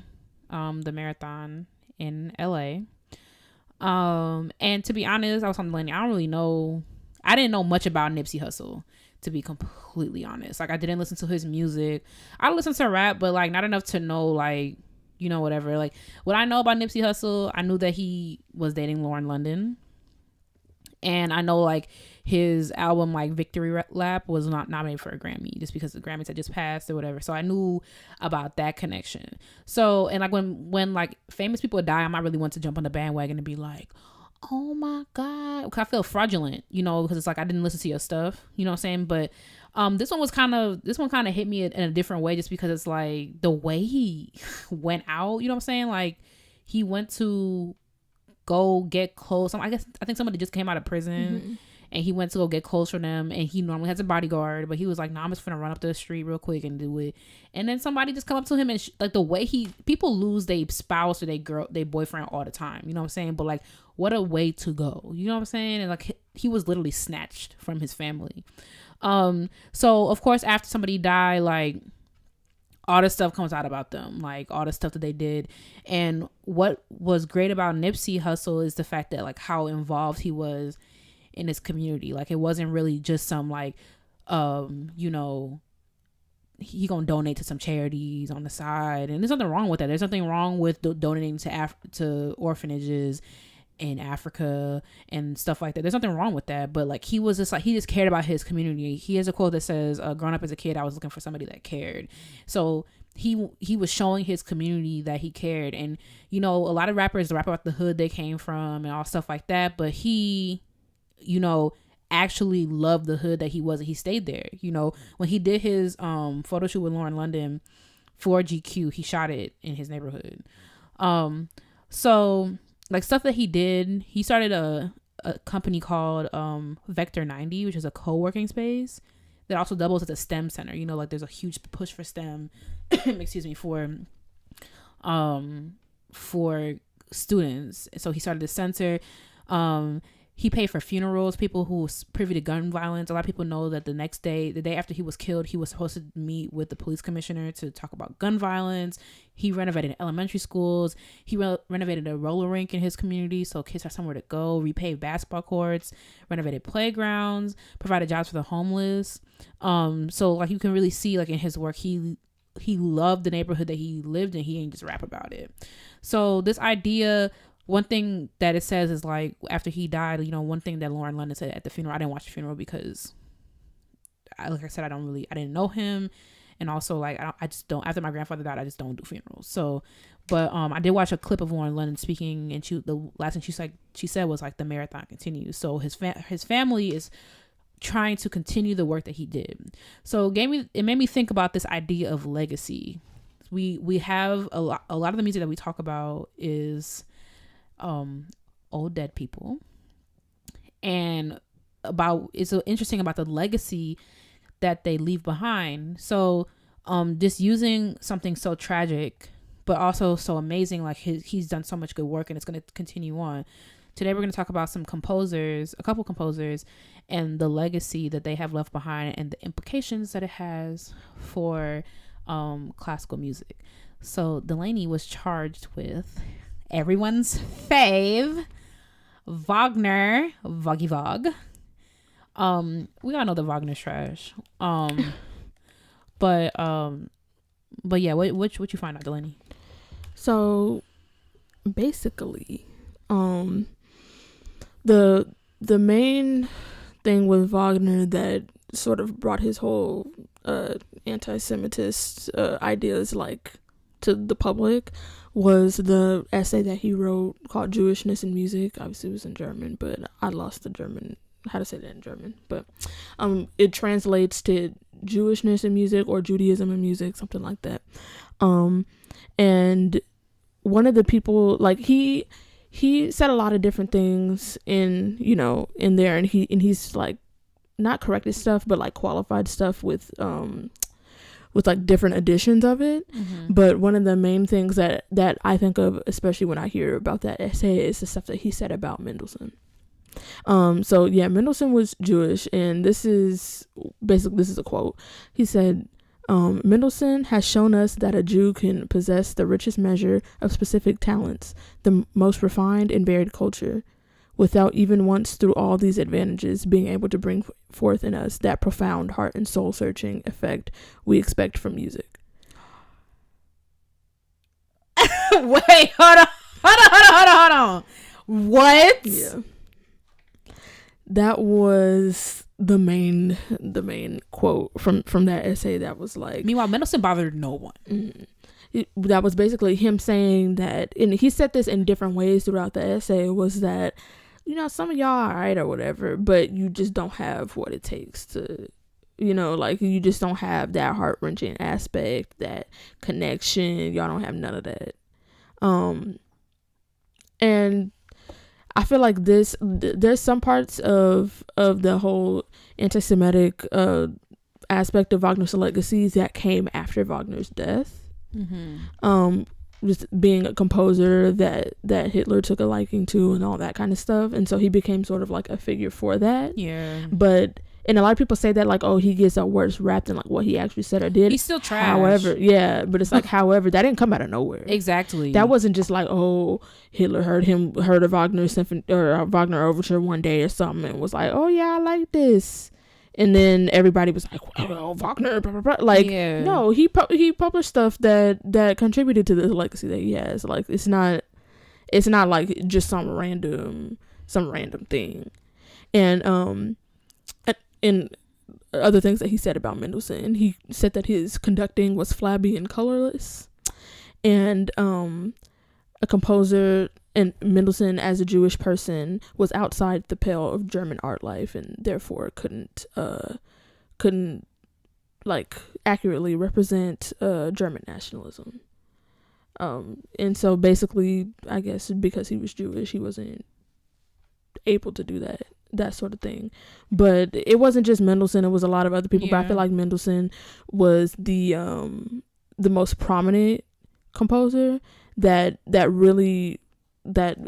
the Marathon in LA. And to be honest, I was on Dalanie. I don't really know. I didn't know much about Nipsey Hussle, to be completely honest. Like, I didn't listen to his music. I listened to rap, but, like, not enough to know, like, you know, whatever. Like, what I know about Nipsey Hussle, I knew that he was dating Lauren London. And I know, like, his album, like, Victory Lap was not nominated for a Grammy just because the Grammys had just passed or whatever. So I knew about that connection. So, and, like, when like, famous people die, I might really want to jump on the bandwagon and be like, oh, my God. Because I feel fraudulent, you know, because it's like I didn't listen to your stuff. You know what I'm saying? But this one kind of hit me in a different way just because it's, like, the way he went out, you know what I'm saying? Like, he went to go get clothes. I think somebody just came out of prison, and he went to go get clothes from them, and he normally has a bodyguard, but he was like, I'm just gonna run up the street real quick and do it. And then somebody just come up to him and like the way people lose their spouse or their boyfriend all the time, you know what I'm saying? But like, what a way to go, you know what I'm saying? And like, he was literally snatched from his family. So of course, after somebody died, like, all this stuff comes out about them, like all the stuff that they did. And what was great about Nipsey Hussle is the fact that, like, how involved he was in his community. Like, it wasn't really just some, like, you know, he gonna donate to some charities on the side, and there's nothing wrong with that. There's nothing wrong with donating to orphanages in Africa and stuff like that. There's nothing wrong with that. But like, he was just like, he just cared about his community. He has a quote that says, growing up as a kid, I was looking for somebody that cared. So he was showing his community that he cared. And, you know, a lot of rappers rap about the hood they came from and all stuff like that, but he, you know, actually loved the hood that he was, and he stayed there. You know, when he did his photo shoot with Lauren London for GQ, he shot it in his neighborhood. So like, stuff that he did, he started a company called Vector 90, which is a co-working space that also doubles as a STEM center. You know, like, there's a huge push for STEM, excuse me, for students. So he started a center. He paid for funerals, people who was privy to gun violence. A lot of people know that the day after he was killed, he was supposed to meet with the police commissioner to talk about gun violence. He renovated elementary schools. He renovated a roller rink in his community so kids have somewhere to go, repaved basketball courts, renovated playgrounds, provided jobs for the homeless. So like, you can really see, like, in his work, he loved the neighborhood that he lived in. He ain't just rap about it. So this idea, one thing that it says is, like, after he died, you know, one thing that Lauren London said at the funeral, I didn't watch the funeral because, like I said, I didn't know him. And also, like, I just don't, after my grandfather died, I just don't do funerals. So, but I did watch a clip of Lauren London speaking, and the last thing she said was, like, the marathon continues. So his family is trying to continue the work that he did. So it made me think about this idea of legacy. We have a lot of the music that we talk about is old dead people, and it's so interesting about the legacy that they leave behind. So just using something so tragic but also so amazing, like he's done so much good work, and it's going to continue on. Today we're going to talk about a couple composers, and the legacy that they have left behind and the implications that it has for classical music. So Dalanie was charged with everyone's fave, Wagner, Voggy Vog. We all know the Wagner's trash. But yeah, what you find out, Dalanie? So basically, the main thing with Wagner that sort of brought his whole anti-Semitist ideas like to the public was the essay that he wrote called Jewishness in Music. Obviously it was in German, but I lost the German, how to say that in German, but it translates to Jewishness in Music or Judaism in Music, something like that. And one of the people, like, he said a lot of different things in there, and he's like not corrected stuff but like qualified stuff with like different editions of it. Mm-hmm. But one of the main things that I think of, especially when I hear about that essay, is the stuff that he said about Mendelssohn. So yeah, Mendelssohn was Jewish, and this is a quote. He said, Mendelssohn has shown us that a Jew can possess the richest measure of specific talents, the most refined and varied culture, without even once through all these advantages being able to bring forth in us that profound heart and soul searching effect we expect from music. Wait, hold on. What? Yeah. That was the main quote from that essay. That was like, meanwhile, Mendelssohn bothered no one. Mm-hmm. That was basically him saying that, and he said this in different ways throughout the essay, was that, some of y'all are alright or whatever, but you just don't have what it takes to, like, you just don't have that heart-wrenching aspect, that connection. Y'all don't have none of that. And I feel like there's some parts of the whole anti-Semitic aspect of Wagner's legacies that came after Wagner's death. Mm-hmm. Just being a composer that Hitler took a liking to and all that kind of stuff, and so he became sort of like a figure for that. Yeah. And a lot of people say that, like, oh, he gets a worse rap than like what he actually said or did. He's still trash. However, yeah, but it's like, however, that didn't come out of nowhere. Exactly. That wasn't just like, oh, Hitler heard a Wagner symphony or a Wagner overture one day or something and was like, oh yeah, I like this, and then everybody was like, oh, Wagner, blah, blah, blah. Like, yeah. No, he published stuff that contributed to the legacy that he has. Like, it's not like just some random thing. And in other things that he said about Mendelssohn, he said that his conducting was flabby and colorless, and a composer, and Mendelssohn as a Jewish person was outside the pale of German art life, and therefore couldn't like accurately represent German nationalism. And so basically, I guess because he was Jewish, he wasn't able to do that sort of thing. But it wasn't just Mendelssohn, it was a lot of other people. Yeah. But I feel like Mendelssohn was the most prominent composer that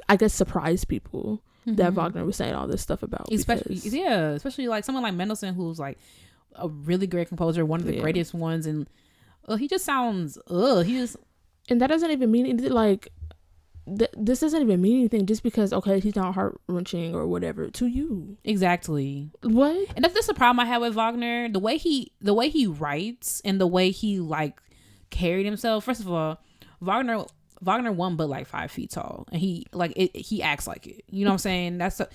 I guess surprised people. Mm-hmm. That Wagner was saying all this stuff about. Especially like someone like Mendelssohn, who's like a really great composer, one of the greatest ones, and he just sounds and that doesn't even mean anything. Like, this doesn't even mean anything just because, okay, he's not heart-wrenching or whatever to you. Exactly. What? And that's the problem I have with Wagner. The way he writes and the way he like carried himself. First of all, Wagner won but like 5 feet tall, and he acts like it. You know what I'm saying? That's the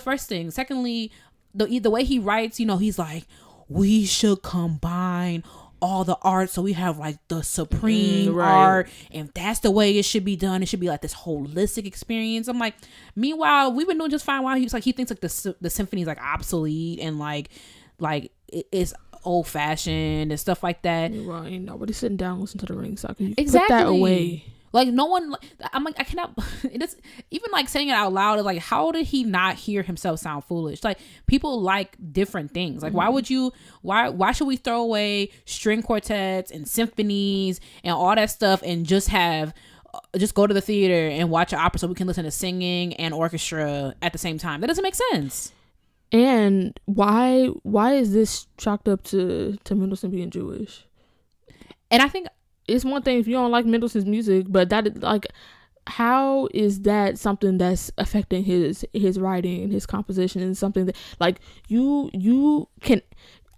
first thing. Secondly, the way he writes, he's like, we should combine all the art so we have like the supreme art, and that's the way it should be done. It should be like this holistic experience. I'm like, meanwhile, we've been doing just fine. While he thinks like the symphony is like obsolete and like it's old fashioned and stuff like that. Right. Nobody's sitting down and listening to the ring socket. You exactly. Put that away. Like, no one, I'm like, I cannot, it's even like saying it out loud is like, how did he not hear himself sound foolish? Like, people like different things. Like, mm-hmm. why should we throw away string quartets and symphonies and all that stuff and just go to the theater and watch an opera so we can listen to singing and orchestra at the same time? That doesn't make sense. And why is this chalked up to Mendelssohn being Jewish? And I think it's one thing if you don't like Mendelssohn's music, but that is like, how is that something that's affecting his writing and his composition, and something that like you can,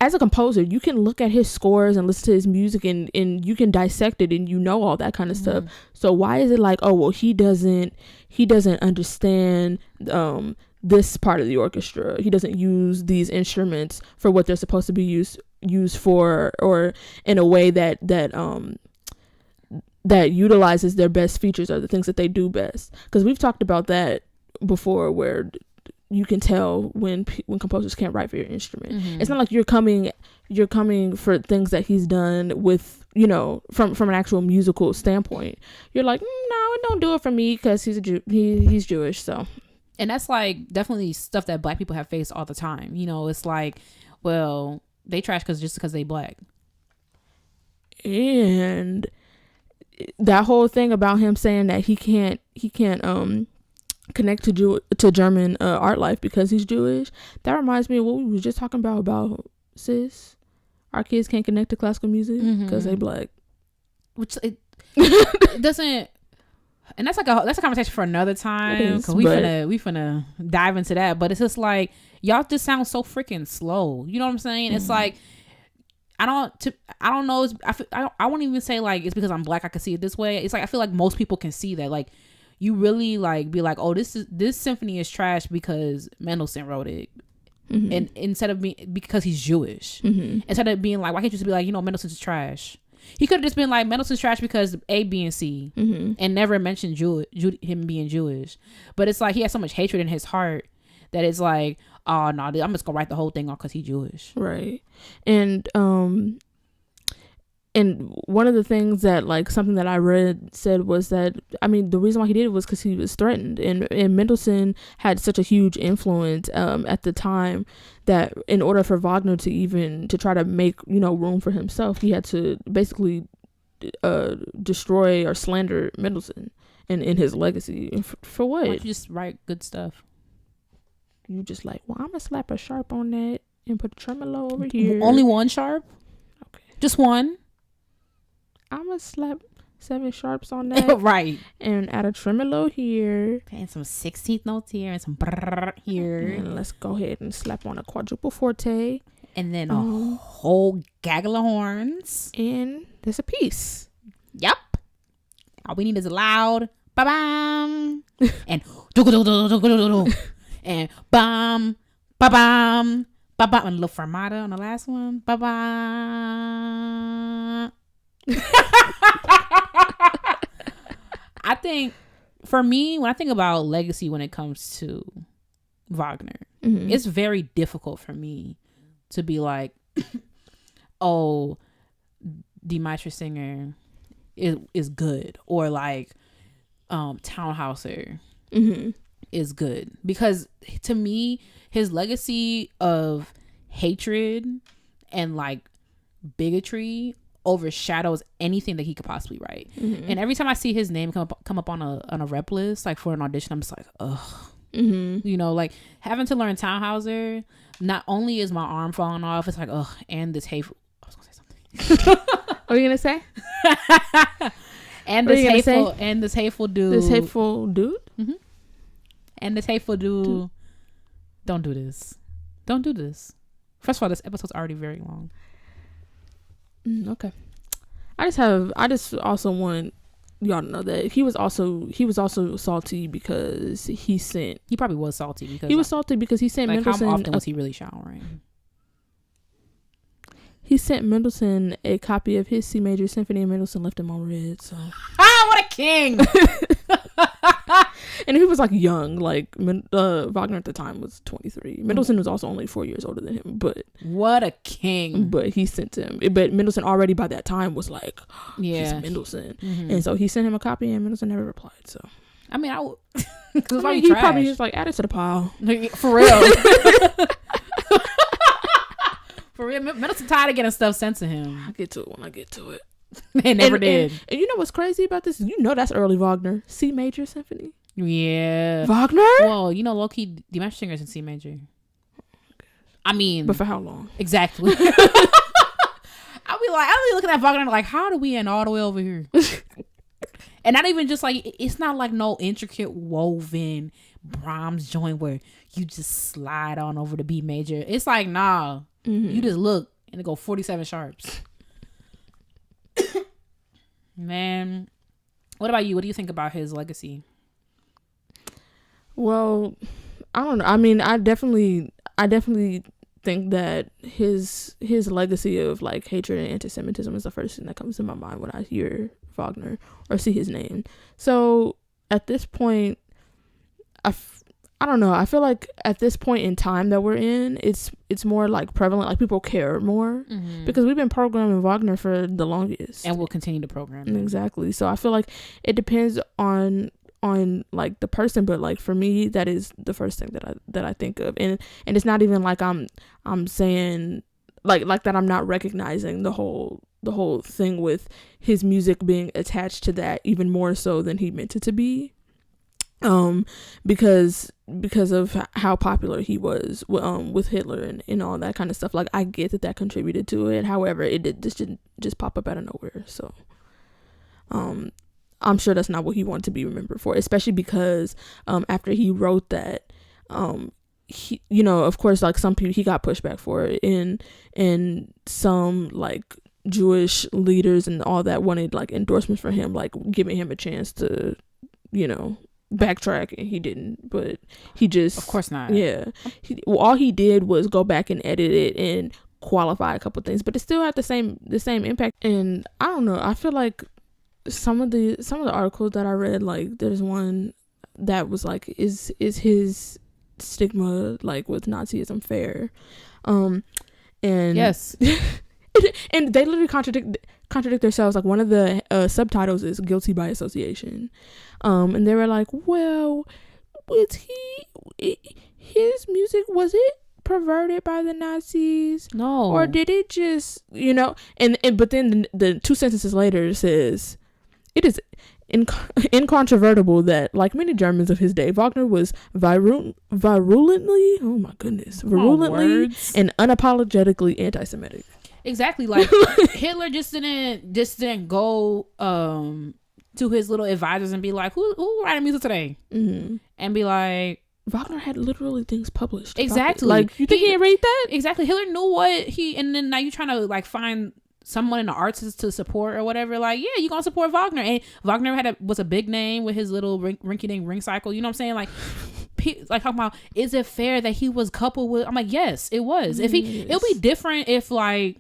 as a composer, you can look at his scores and listen to his music and you can dissect it and you know all that kind of stuff. So why is it like, oh well, he doesn't understand this part of the orchestra, he doesn't use these instruments for what they're supposed to be used for, or in a way that utilizes their best features or the things that they do best? Because we've talked about that before, where you can tell when composers can't write for your instrument. It's not like you're coming for things that he's done with, you know, from an actual musical standpoint. You're like, no, don't do it for me because he's he's Jewish. So, and that's like definitely stuff that Black people have faced all the time. You know, it's like, well, they trash because they Black. And that whole thing about him saying that he can't connect to German art life because he's Jewish, that reminds me of what we were just talking about sis. Our kids can't connect to classical music because they Black, which it doesn't. And that's a conversation for another time, because we finna dive into that. But it's just like, y'all just sound so freaking slow. You know what I'm saying? It's like, I don't know. I won't even say like it's because I'm Black I can see it this way. It's like I feel like most people can see that. Like, you really like be like, oh, this symphony is trash because Mendelssohn wrote it, and instead of being because he's Jewish, instead of being like, why can't you just be like, you know, Mendelssohn's trash? He could have just been like, Mendelssohn's trash because A, B, and C, and never mentioned him being Jewish. But it's like he has so much hatred in his heart that it's like, oh no, I'm just gonna write the whole thing off because he's Jewish, right? And one of the things that, like, something that I read said was that, I mean, the reason why he did it was because he was threatened, and Mendelssohn had such a huge influence at the time that in order for Wagner to try to make, you know, room for himself, he had to basically destroy or slander Mendelssohn and his legacy. For what? Why don't you just write good stuff? You just like, well, I'm gonna slap a sharp on that and put a tremolo over here. Only one sharp? Okay. Just one? I'm gonna slap 7 sharps on that. Right. And add a tremolo here. And some 16th notes here and some brrr here. And let's go ahead and slap on a quadruple forte. And then a whole gaggle of horns. And there's a piece. Yep. All we need is a loud ba-bam. And do-do-do-do-do-do-do. And bam, ba-bam, ba-bam. And a little fermata on the last one. Ba-bam. I think for me, when I think about legacy when it comes to Wagner, it's very difficult for me to be like, oh, Die Meistersinger is good, or like Tannhäuser is good, because to me his legacy of hatred and like bigotry overshadows anything that he could possibly write. And every time I see his name come up on a rep list, like for an audition, I'm just like, ugh. You know, like having to learn Tannhäuser, not only is my arm falling off, it's like, ugh, and this hateful, I was gonna say something. What are you gonna say? And this hateful dude. This hateful dude? And this hateful dude. Don't do this. Don't do this. First of all, this episode's already very long. Okay. I just also want y'all to know that he was also salty because he probably was salty because he sent like, Mendelssohn. How often was he really showering? He sent Mendelssohn a copy of his C major symphony, and Mendelssohn left him on red. So what a king! And he was like young, like Wagner at the time was 23. Mendelssohn was also only 4 years older than him, but what a king! But he sent him. But Mendelssohn already by that time was like, he's Mendelssohn, and so he sent him a copy, and Mendelssohn never replied. So I mean, he probably just like add it to the pile. For real. For real, Mendelssohn tired of getting stuff sent to him. I'll get to it when I get to it. They never did. And you know what's crazy about this? You know that's early Wagner. C major symphony. Yeah. Wagner? Well, you know, low-key, Die Meistersinger is in C major. I mean, but for how long? Exactly. I'll be looking at Wagner like, how do we end all the way over here? And not even just like, it's not like no intricate woven Brahms joint where you just slide on over the B major. It's like, nah, you just look and it go 47 sharps. Man, what about you? What do you think about his legacy? Well, I don't know. I mean, I definitely think that his legacy of like hatred and anti-Semitism is the first thing that comes to my mind when I hear Wagner or see his name. So at this point, I don't know. I feel like at this point in time that we're in, it's more like prevalent. Like people care more because we've been programming Wagner for the longest, and we'll continue to program him. Exactly. So I feel like it depends on like the person, but like for me, that is the first thing that I think of, and it's not even like I'm saying like that I'm not recognizing the whole thing with his music being attached to that even more so than he meant it to be, because of how popular he was with Hitler and all that kind of stuff. Like I get that contributed to it. However, it didn't just pop up out of nowhere. So I'm sure that's not what he wanted to be remembered for, especially because after he wrote that, he, you know, of course, like some people, he got pushback for it, and some like Jewish leaders and all that wanted like endorsements for him, like giving him a chance to, you know, backtrack, and he didn't. But he just, of course not. Yeah, all he did was go back and edit it and qualify a couple things, but it still had the same impact. And I don't know, I feel like some of the articles that I read, like there's one that was like, is his stigma like with Nazism fair? And yes. And they literally contradict themselves. Like one of the subtitles is guilty by association, and they were like, well, his music, was it perverted by the Nazis? No. Or did it just, you know? And but then the two sentences later it says, it is incontrovertible that, like many Germans of his day, Wagner was virulently and unapologetically anti-Semitic. Exactly. Like Hitler just didn't go to his little advisors and be like, who writing music today? And be like, Wagner had literally things published. Exactly. Like, you think he didn't read that? Exactly. Hitler knew what and then now you trying to like find someone in the arts to support or whatever. Like, yeah, you gonna support Wagner. And Wagner was a big name with his little rinky-dink ring cycle. You know what I'm saying? Like, like talking about, is it fair that he was coupled with? I'm like, yes, it was. If it'll be different if like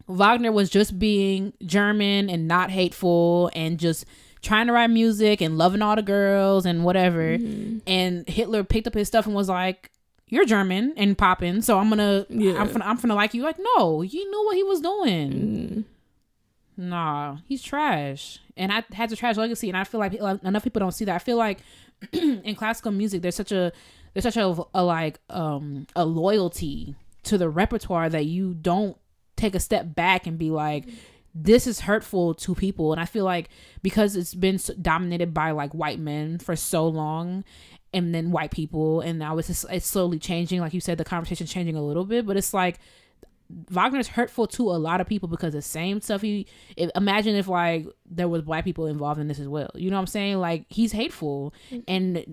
Wagner was just being German and not hateful and just trying to write music and loving all the girls and whatever, and Hitler picked up his stuff and was like, you're German and popping, so I'm gonna like you. Like, no, he knew what he was doing. Nah, he's trash, and I had a trash legacy, and I feel like enough people don't see that. I feel like in classical music there's such a loyalty to the repertoire that you don't take a step back and be like, this is hurtful to people. And I feel like because it's been dominated by like white men for so long, and then white people, and now it's slowly changing. Like you said, the conversation's changing a little bit, but it's like Wagner's hurtful to a lot of people because the same stuff imagine if like there was black people involved in this as well. You know what I'm saying? Like, he's hateful, and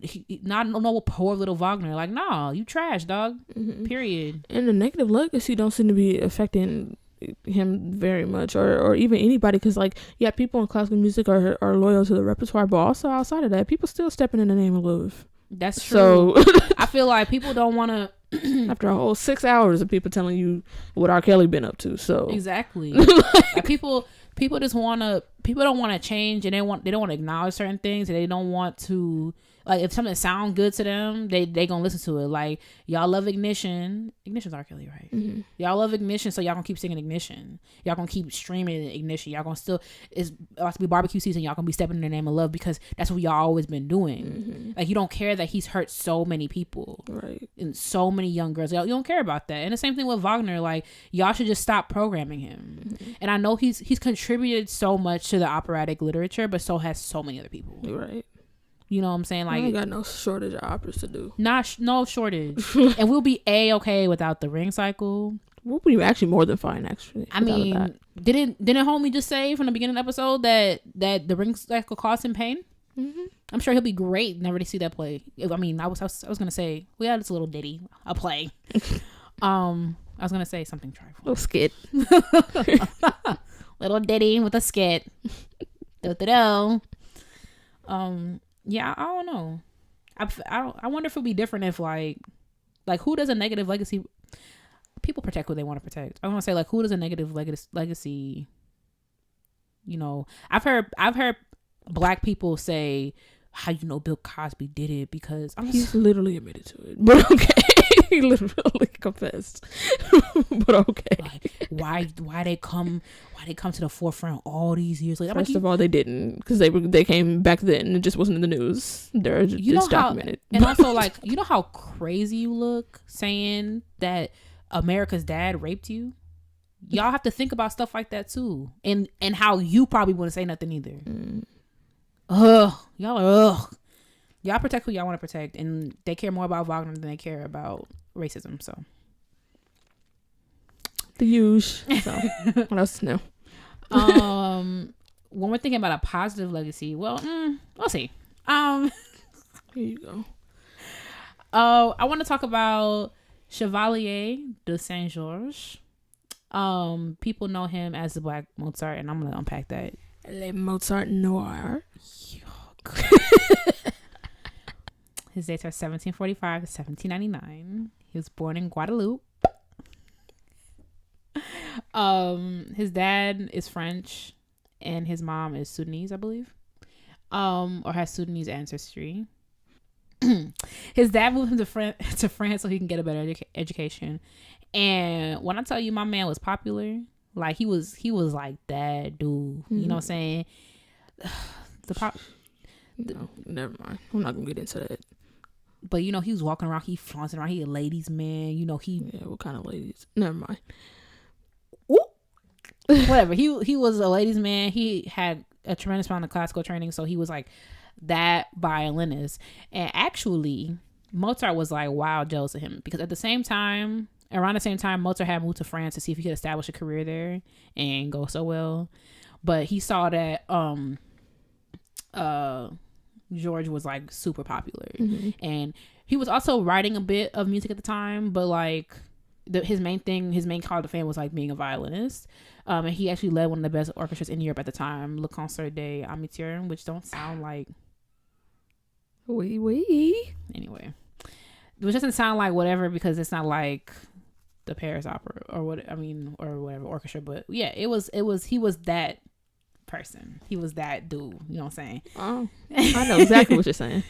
not no poor little Wagner. Like, nah, you trash, dog. Period. And the negative legacy don't seem to be affecting him very much, or even anybody, because like, yeah, people in classical music are loyal to the repertoire, but also outside of that, people still stepping in the name of love. That's true. So I feel like people don't want to after a whole 6 hours of people telling you what R. Kelly been up to. So exactly. Like people don't want to change, and they don't want to acknowledge certain things, and they don't want to, like, if something sounds good to them, they gonna listen to it. Like, y'all love Ignition's R. Kelly, right? Y'all love Ignition, so y'all gonna keep singing Ignition. Y'all gonna keep streaming Ignition. Y'all gonna still, it's about to be barbecue season, y'all gonna be stepping in the name of love because that's what y'all always been doing. Like, you don't care that he's hurt so many people, right? And so many young girls. You don't care about that. And the same thing with Wagner. Like, y'all should just stop programming him. And I know he's contributed so much to the operatic literature, but so has so many other people, right? You know what I'm saying? Like, I ain't got no shortage of operas to do. No shortage. And we'll be okay without the ring cycle. We'll be actually more than fine, actually. I mean, didn't homie just say from the beginning of the episode that the ring cycle caused him pain? Mm-hmm. I'm sure he'll be great never to see that play. I mean, I was gonna say we had this little ditty, a play. I was gonna say something trifling. Little skit. Little ditty with a skit. Do. Yeah, I don't know. I wonder if it'll be different if like who does a negative legacy. People protect who they want to protect. I want to say like who does a negative legacy. You know, I've heard Black people say, "How you know Bill Cosby did it?" Because he's literally admitted to it, but okay. He literally confessed. But okay. Like, why they come to the forefront all these years later? First of all, they didn't, because they came back then and it just wasn't in the news. They're just documented. And also, like, you know how crazy you look saying that America's dad raped you? Y'all have to think about stuff like that too, and how you probably wouldn't say nothing either. Y'all protect who y'all want to protect, and they care more about Wagner than they care about racism. So the usual. So what else new? When we're thinking about a positive legacy, well, we'll see. Here you go. I want to talk about Chevalier de Saint Georges. People know him as the Black Mozart, and I'm gonna unpack that. Le Mozart Noir. His dates are 1745 to 1799. He was born in Guadeloupe. His dad is French and his mom is Sudanese, I believe. Or has Sudanese ancestry. His dad moved him to France so he can get a better education. And when I tell you my man was popular, like he was like that dude. You know what I'm saying? No, never mind. I'm not gonna get into that. But you know, he was walking around, he flaunting around, he a ladies man. You know, what kind of ladies? Never mind. Whatever. He was a ladies man. He had a tremendous amount of classical training, so he was like that violinist. And actually, Mozart was like wild jealous of him because around the same time, Mozart had moved to France to see if he could establish a career there and go so well. But he saw that George was like super popular, and he was also writing a bit of music at the time, but like his main call to fame was like being a violinist. And he actually led one of the best orchestras in Europe at the time, Le Concert des Amateurs, which don't sound like anyway, which doesn't sound like whatever because it's not like the Paris Opera or whatever orchestra. But yeah, he was that person. He was that dude. You know what I'm saying? Oh, I know exactly what you're saying.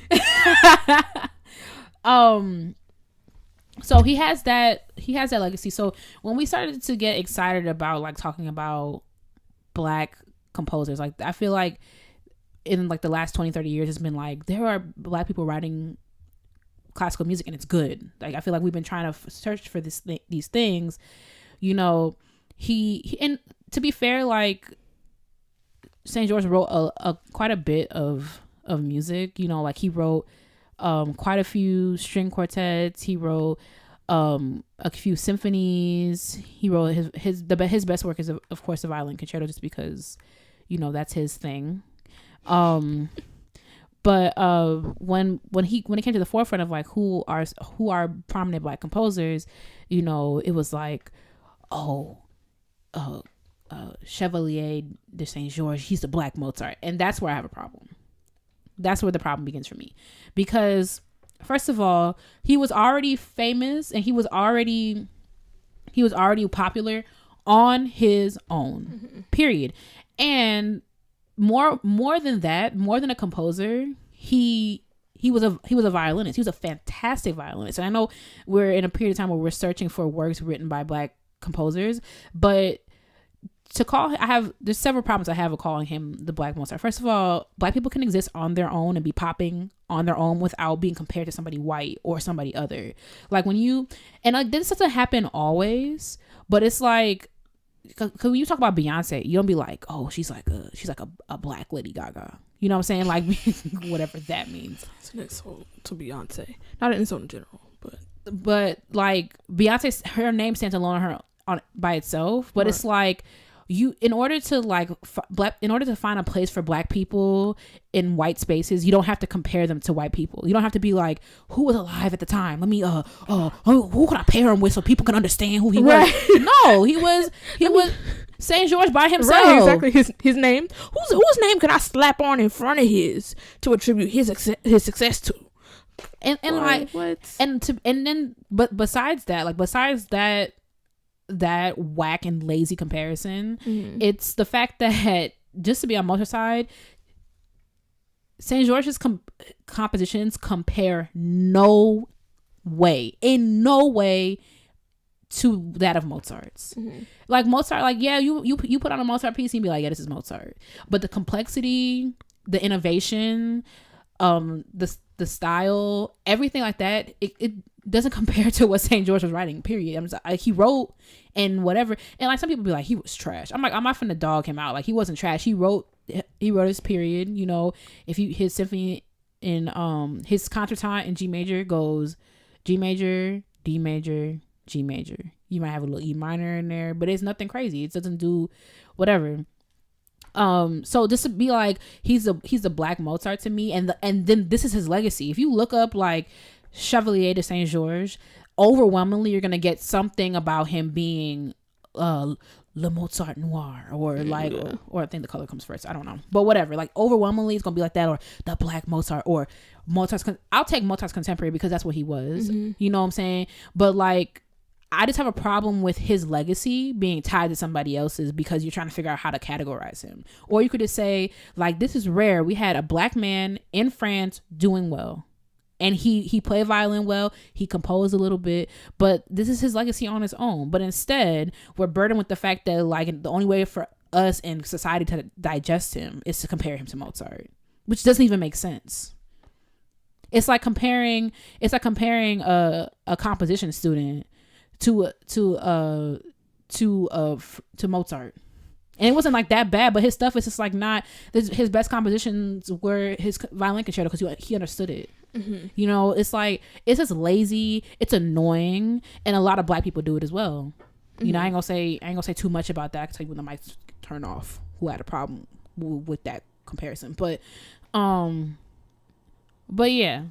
So he has that legacy. So when we started to get excited about like talking about Black composers, like I feel like in like the last 20-30 years it's been like there are Black people writing classical music and it's good. Like I feel like we've been trying to search for these things. You know, he and to be fair, like Saint George wrote quite a bit of music. You know, like he wrote quite a few string quartets. He wrote a few symphonies. He wrote his best work is of course the violin concerto, just because you know that's his thing. But when it came to the forefront of like who are prominent Black composers, you know, it was like Chevalier de Saint Georges, he's the Black Mozart, and that's where I have a problem. That's where the problem begins for me, because first of all, he was already famous and he was already popular on his own, period. And more than that, more than a composer, he was a violinist. He was a fantastic violinist. And I know we're in a period of time where we're searching for works written by Black composers, but there's several problems I have with calling him the Black Mozart. First of all, Black people can exist on their own and be popping on their own without being compared to somebody white or somebody other. Like this doesn't happen always, but it's like Cause when you talk about Beyonce, you don't be like, oh, she's like a black Lady Gaga. You know what I'm saying? Like whatever that means. It's an insult to Beyonce, not an insult in general, but like Beyonce, her name stands alone on by itself. But it's like in order to like in order to find a place for black people in white spaces, you don't have to compare them to white people. You don't have to be like, who was alive at the time? Let me who can I pair him with so people can understand who he was? No, he was Saint George by himself. Right, exactly. His name. Whose name could I slap on in front of his to attribute his success to? And like what? But besides that whack and lazy comparison, it's the fact that, just to be on Mozart's side, St. George's compositions compare in no way to that of Mozart's. Like Mozart, like you put on a Mozart piece and you be like, yeah, this is Mozart, but the complexity, the innovation, the style, everything like that, it doesn't compare to what St. George was writing, period. I'm just like, he wrote and whatever, and like some people be like, he was trash. I'm like, I'm not finna dog him out. Like, he wasn't trash. He wrote his period. You know, if his symphony in his contretemps in G major goes G major, D major, G major. You might have a little E minor in there, but it's nothing crazy. It doesn't do whatever. So just to be like, he's a black Mozart to me, and then this is his legacy. If you look up like Chevalier de Saint Georges, overwhelmingly you're gonna get something about him being Le Mozart Noir, or like or I think The Color Comes First, I don't know, but whatever, like overwhelmingly it's gonna be like that, or the black Mozart, or Mozart's I'll take Mozart's contemporary because that's what he was. You know what I'm saying? But like, I just have a problem with his legacy being tied to somebody else's because you're trying to figure out how to categorize him. Or you could just say, like, this is rare. We had a black man in France doing well. And he played violin well. He composed a little bit. But this is his legacy on his own. But instead, we're burdened with the fact that, like, the only way for us in society to digest him is to compare him to Mozart. Which doesn't even make sense. It's like comparing a composition student to Mozart, and it wasn't like that bad, but his stuff is just like not his best compositions were his violin concerto because he understood it. You know, it's like, it's just lazy, it's annoying, and a lot of black people do it as well. You know, I ain't gonna say too much about that. I can tell you when the mics turn off who had a problem with that comparison, but yeah,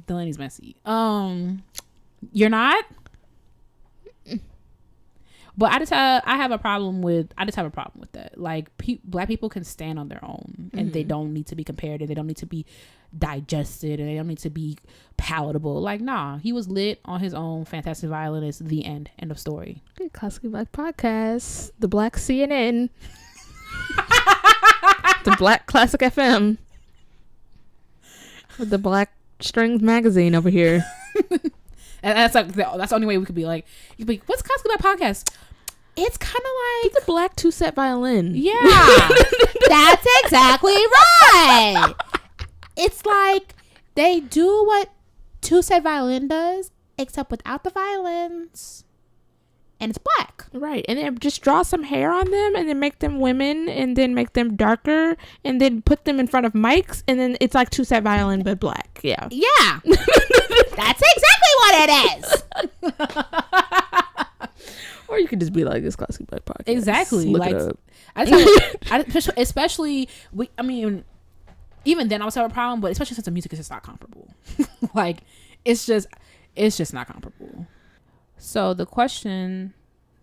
Delanie's messy. You're not. But I have a problem with that. Like, black people can stand on their own, and they don't need to be compared, and they don't need to be digested, and they don't need to be palatable. Like, nah, he was lit on his own, fantastic violinist, the end of story. Classically Black Podcast, the Black CNN, the Black Classic FM, with the Black Strings magazine over here. And that's the only way we could be like, you could be, what's Classically Black Podcast? It's kind of like the black 2-set violin. Yeah, that's exactly right. It's like they do what 2-set violin does, except without the violins, and it's black. Right, and then just draw some hair on them, and then make them women, and then make them darker, and then put them in front of mics, and then it's like 2-set violin but black. Yeah. That's exactly what it is. Or you could just be like, this Classic Black Podcast. Exactly. Look like, it up. especially even then I was having a problem, but especially since the music is just not comparable. Like, it's just not comparable. So the question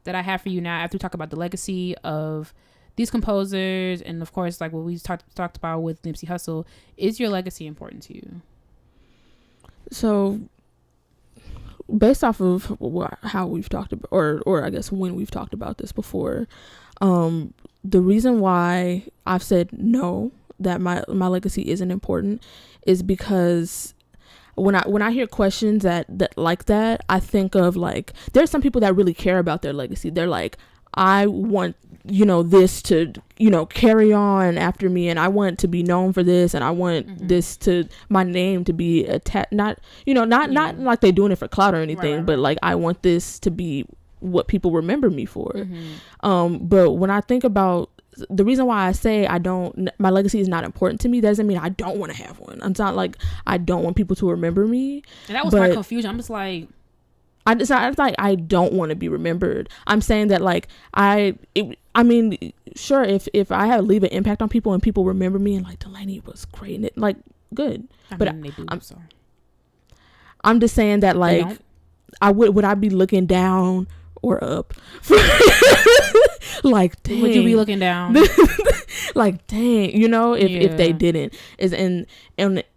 that I have for you now, after we talk about the legacy of these composers, and of course, like what we talked about with Nipsey Hussle, is your legacy important to you? So, based off of how we've talked about, or I guess when we've talked about this before, the reason why I've said no, that my legacy isn't important, is because when I hear questions that like that, I think of, like, there's some people that really care about their legacy. They're like, I want, this to, carry on after me, and I want to be known for this, and I want this to, my name to be not like they're doing it for clout or anything, right. But like, I want this to be what people remember me for. But when I think about the reason why I say my legacy is not important to me doesn't mean I don't want to have one. It's not like I don't want people to remember me. And that was my confusion. I'm just like, it's not like I don't want to be remembered. I'm saying that like sure, if I leave an impact on people and people remember me and like Dalanie was great and it, like good. They do. I'm sorry. I'm just saying that like would I be looking down or up? Like, dang. Would you be looking down? Like, dang, if they didn't and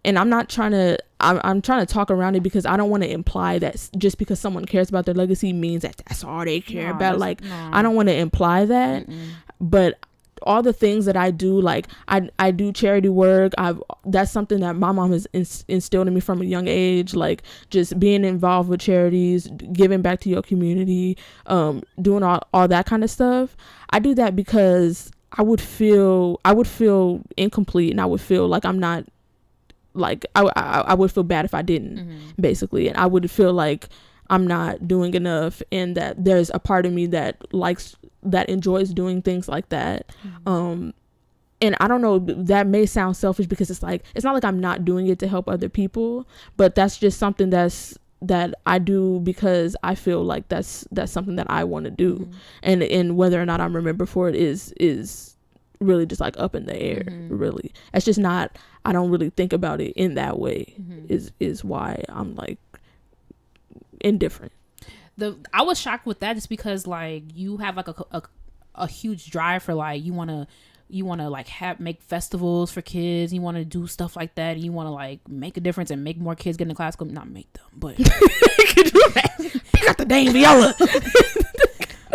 I'm not trying to I'm trying to talk around it because I don't want to imply that just because someone cares about their legacy means that that's all they care about. Like, I don't want to imply that. But all the things that I do, like I do charity work. That's something that my mom has instilled in me from a young age, like just being involved with charities, giving back to your community, doing all that kind of stuff. I do that because I would feel incomplete, and I would feel like I'm not, like I would feel bad if I didn't, basically, and I would feel like I'm not doing enough, and that there's a part of me that enjoys doing things like that. And I don't know, that may sound selfish because it's like, it's not like I'm not doing it to help other people, but that's just something that I do because I feel like that's something that I want to do. And whether or not I'm remembered for it is really just like up in the air. Really, it's just not, I don't really think about it in that way. Is why I'm like indifferent. I was shocked with that just because like you have like a huge drive for like you want to like make festivals for kids, you want to do stuff like that, and you want to like make a difference and make more kids get into classical, not make them, but could you imagine? Pick up the dang viola.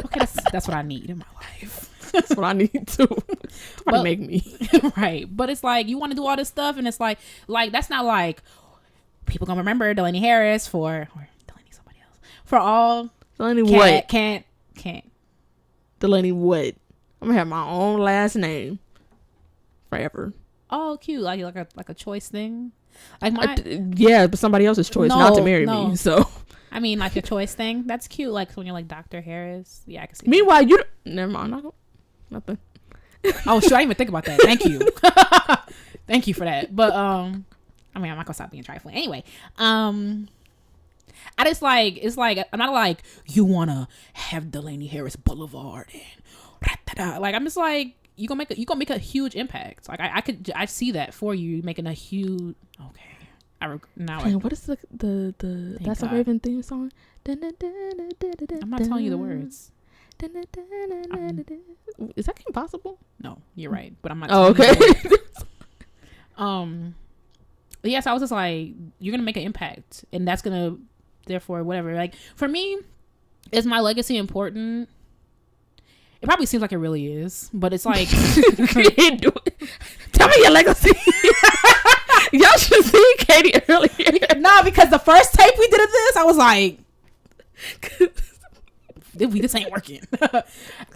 Okay, that's what I need in my life. That's what I need too. Somebody make me. Right, but it's like you want to do all this stuff, and it's like that's not like people gonna remember Dalanie Harris or Dalanie somebody else for all Dalanie what can't Dalanie what. I'm gonna have my own last name forever. Oh, cute! Like a choice thing. Like but somebody else's choice not to marry me. So I mean, like a choice thing. That's cute. Like when you're like Dr. Harris. Yeah, I can see. Meanwhile, never mind. I'm not gonna, nothing. Oh, shoot! I didn't even think about that. Thank you. Thank you for that. But I mean, I'm not gonna stop being trifling. Anyway, I just like, it's like, I'm not like you wanna have Dalanie Harris Boulevard and like, I'm just like, you gonna make a huge impact. Like I see that for you making a huge. Okay, what is the That's God. A Raven theme song? I'm not telling you the words. Is that possible? No, you're right, but I'm not. Oh, okay. Yes, I was just like, you're gonna make an impact, and that's gonna, therefore, whatever. Like for me, is my legacy important? It probably seems like it really is, but it's like, tell me your legacy. Y'all should see Katie earlier. Nah, because the first tape we did of this, I was like, this ain't working.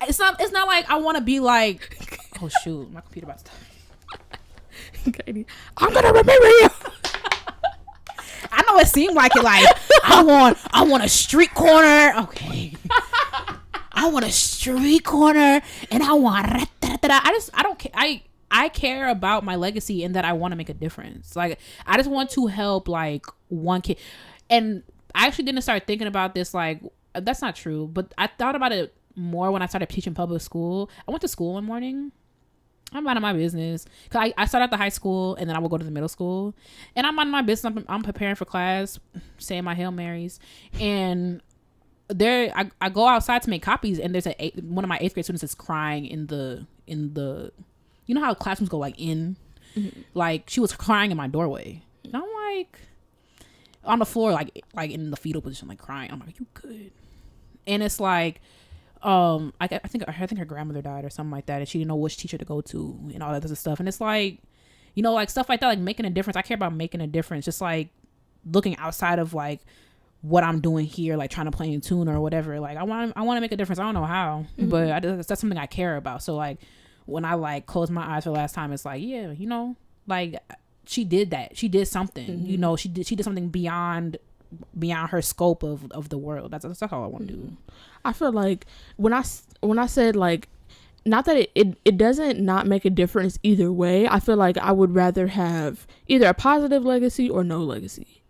It's not like I want to be like, oh shoot, my computer about to die. Katie, I'm gonna remember you. I know it seemed like it. Like I want a street corner. Okay. I want a street corner, and I want. I don't care. I care about my legacy and that I want to make a difference. Like I just want to help like one kid, and I actually didn't start thinking about this. Like that's not true, but I thought about it more when I started teaching public school. I went to school one morning. I'm minding my business because I started at the high school and then I would go to the middle school, and I'm minding my business. I'm preparing for class, saying my Hail Marys, and there I go outside to make copies, and there's one of my 8th grade students is crying in the you know how classrooms go like in, like she was crying in my doorway, and I'm like on the floor like in the fetal position like crying. I'm like, you good? And it's like I think her grandmother died or something like that, and she didn't know which teacher to go to and all that other stuff. And it's like, you know, like stuff like that, like making a difference. I care about making a difference, just like looking outside of like what I'm doing here, like trying to play in tune or whatever. Like I want to make a difference. I don't know how, but that's something I care about. So like when I like close my eyes for the last time, it's like, yeah, you know, like she did that. She did something. You know, she did something beyond beyond her scope of the world. That's all I want to do. I feel like when I said like, not that it doesn't not make a difference either way. I feel like I would rather have either a positive legacy or no legacy.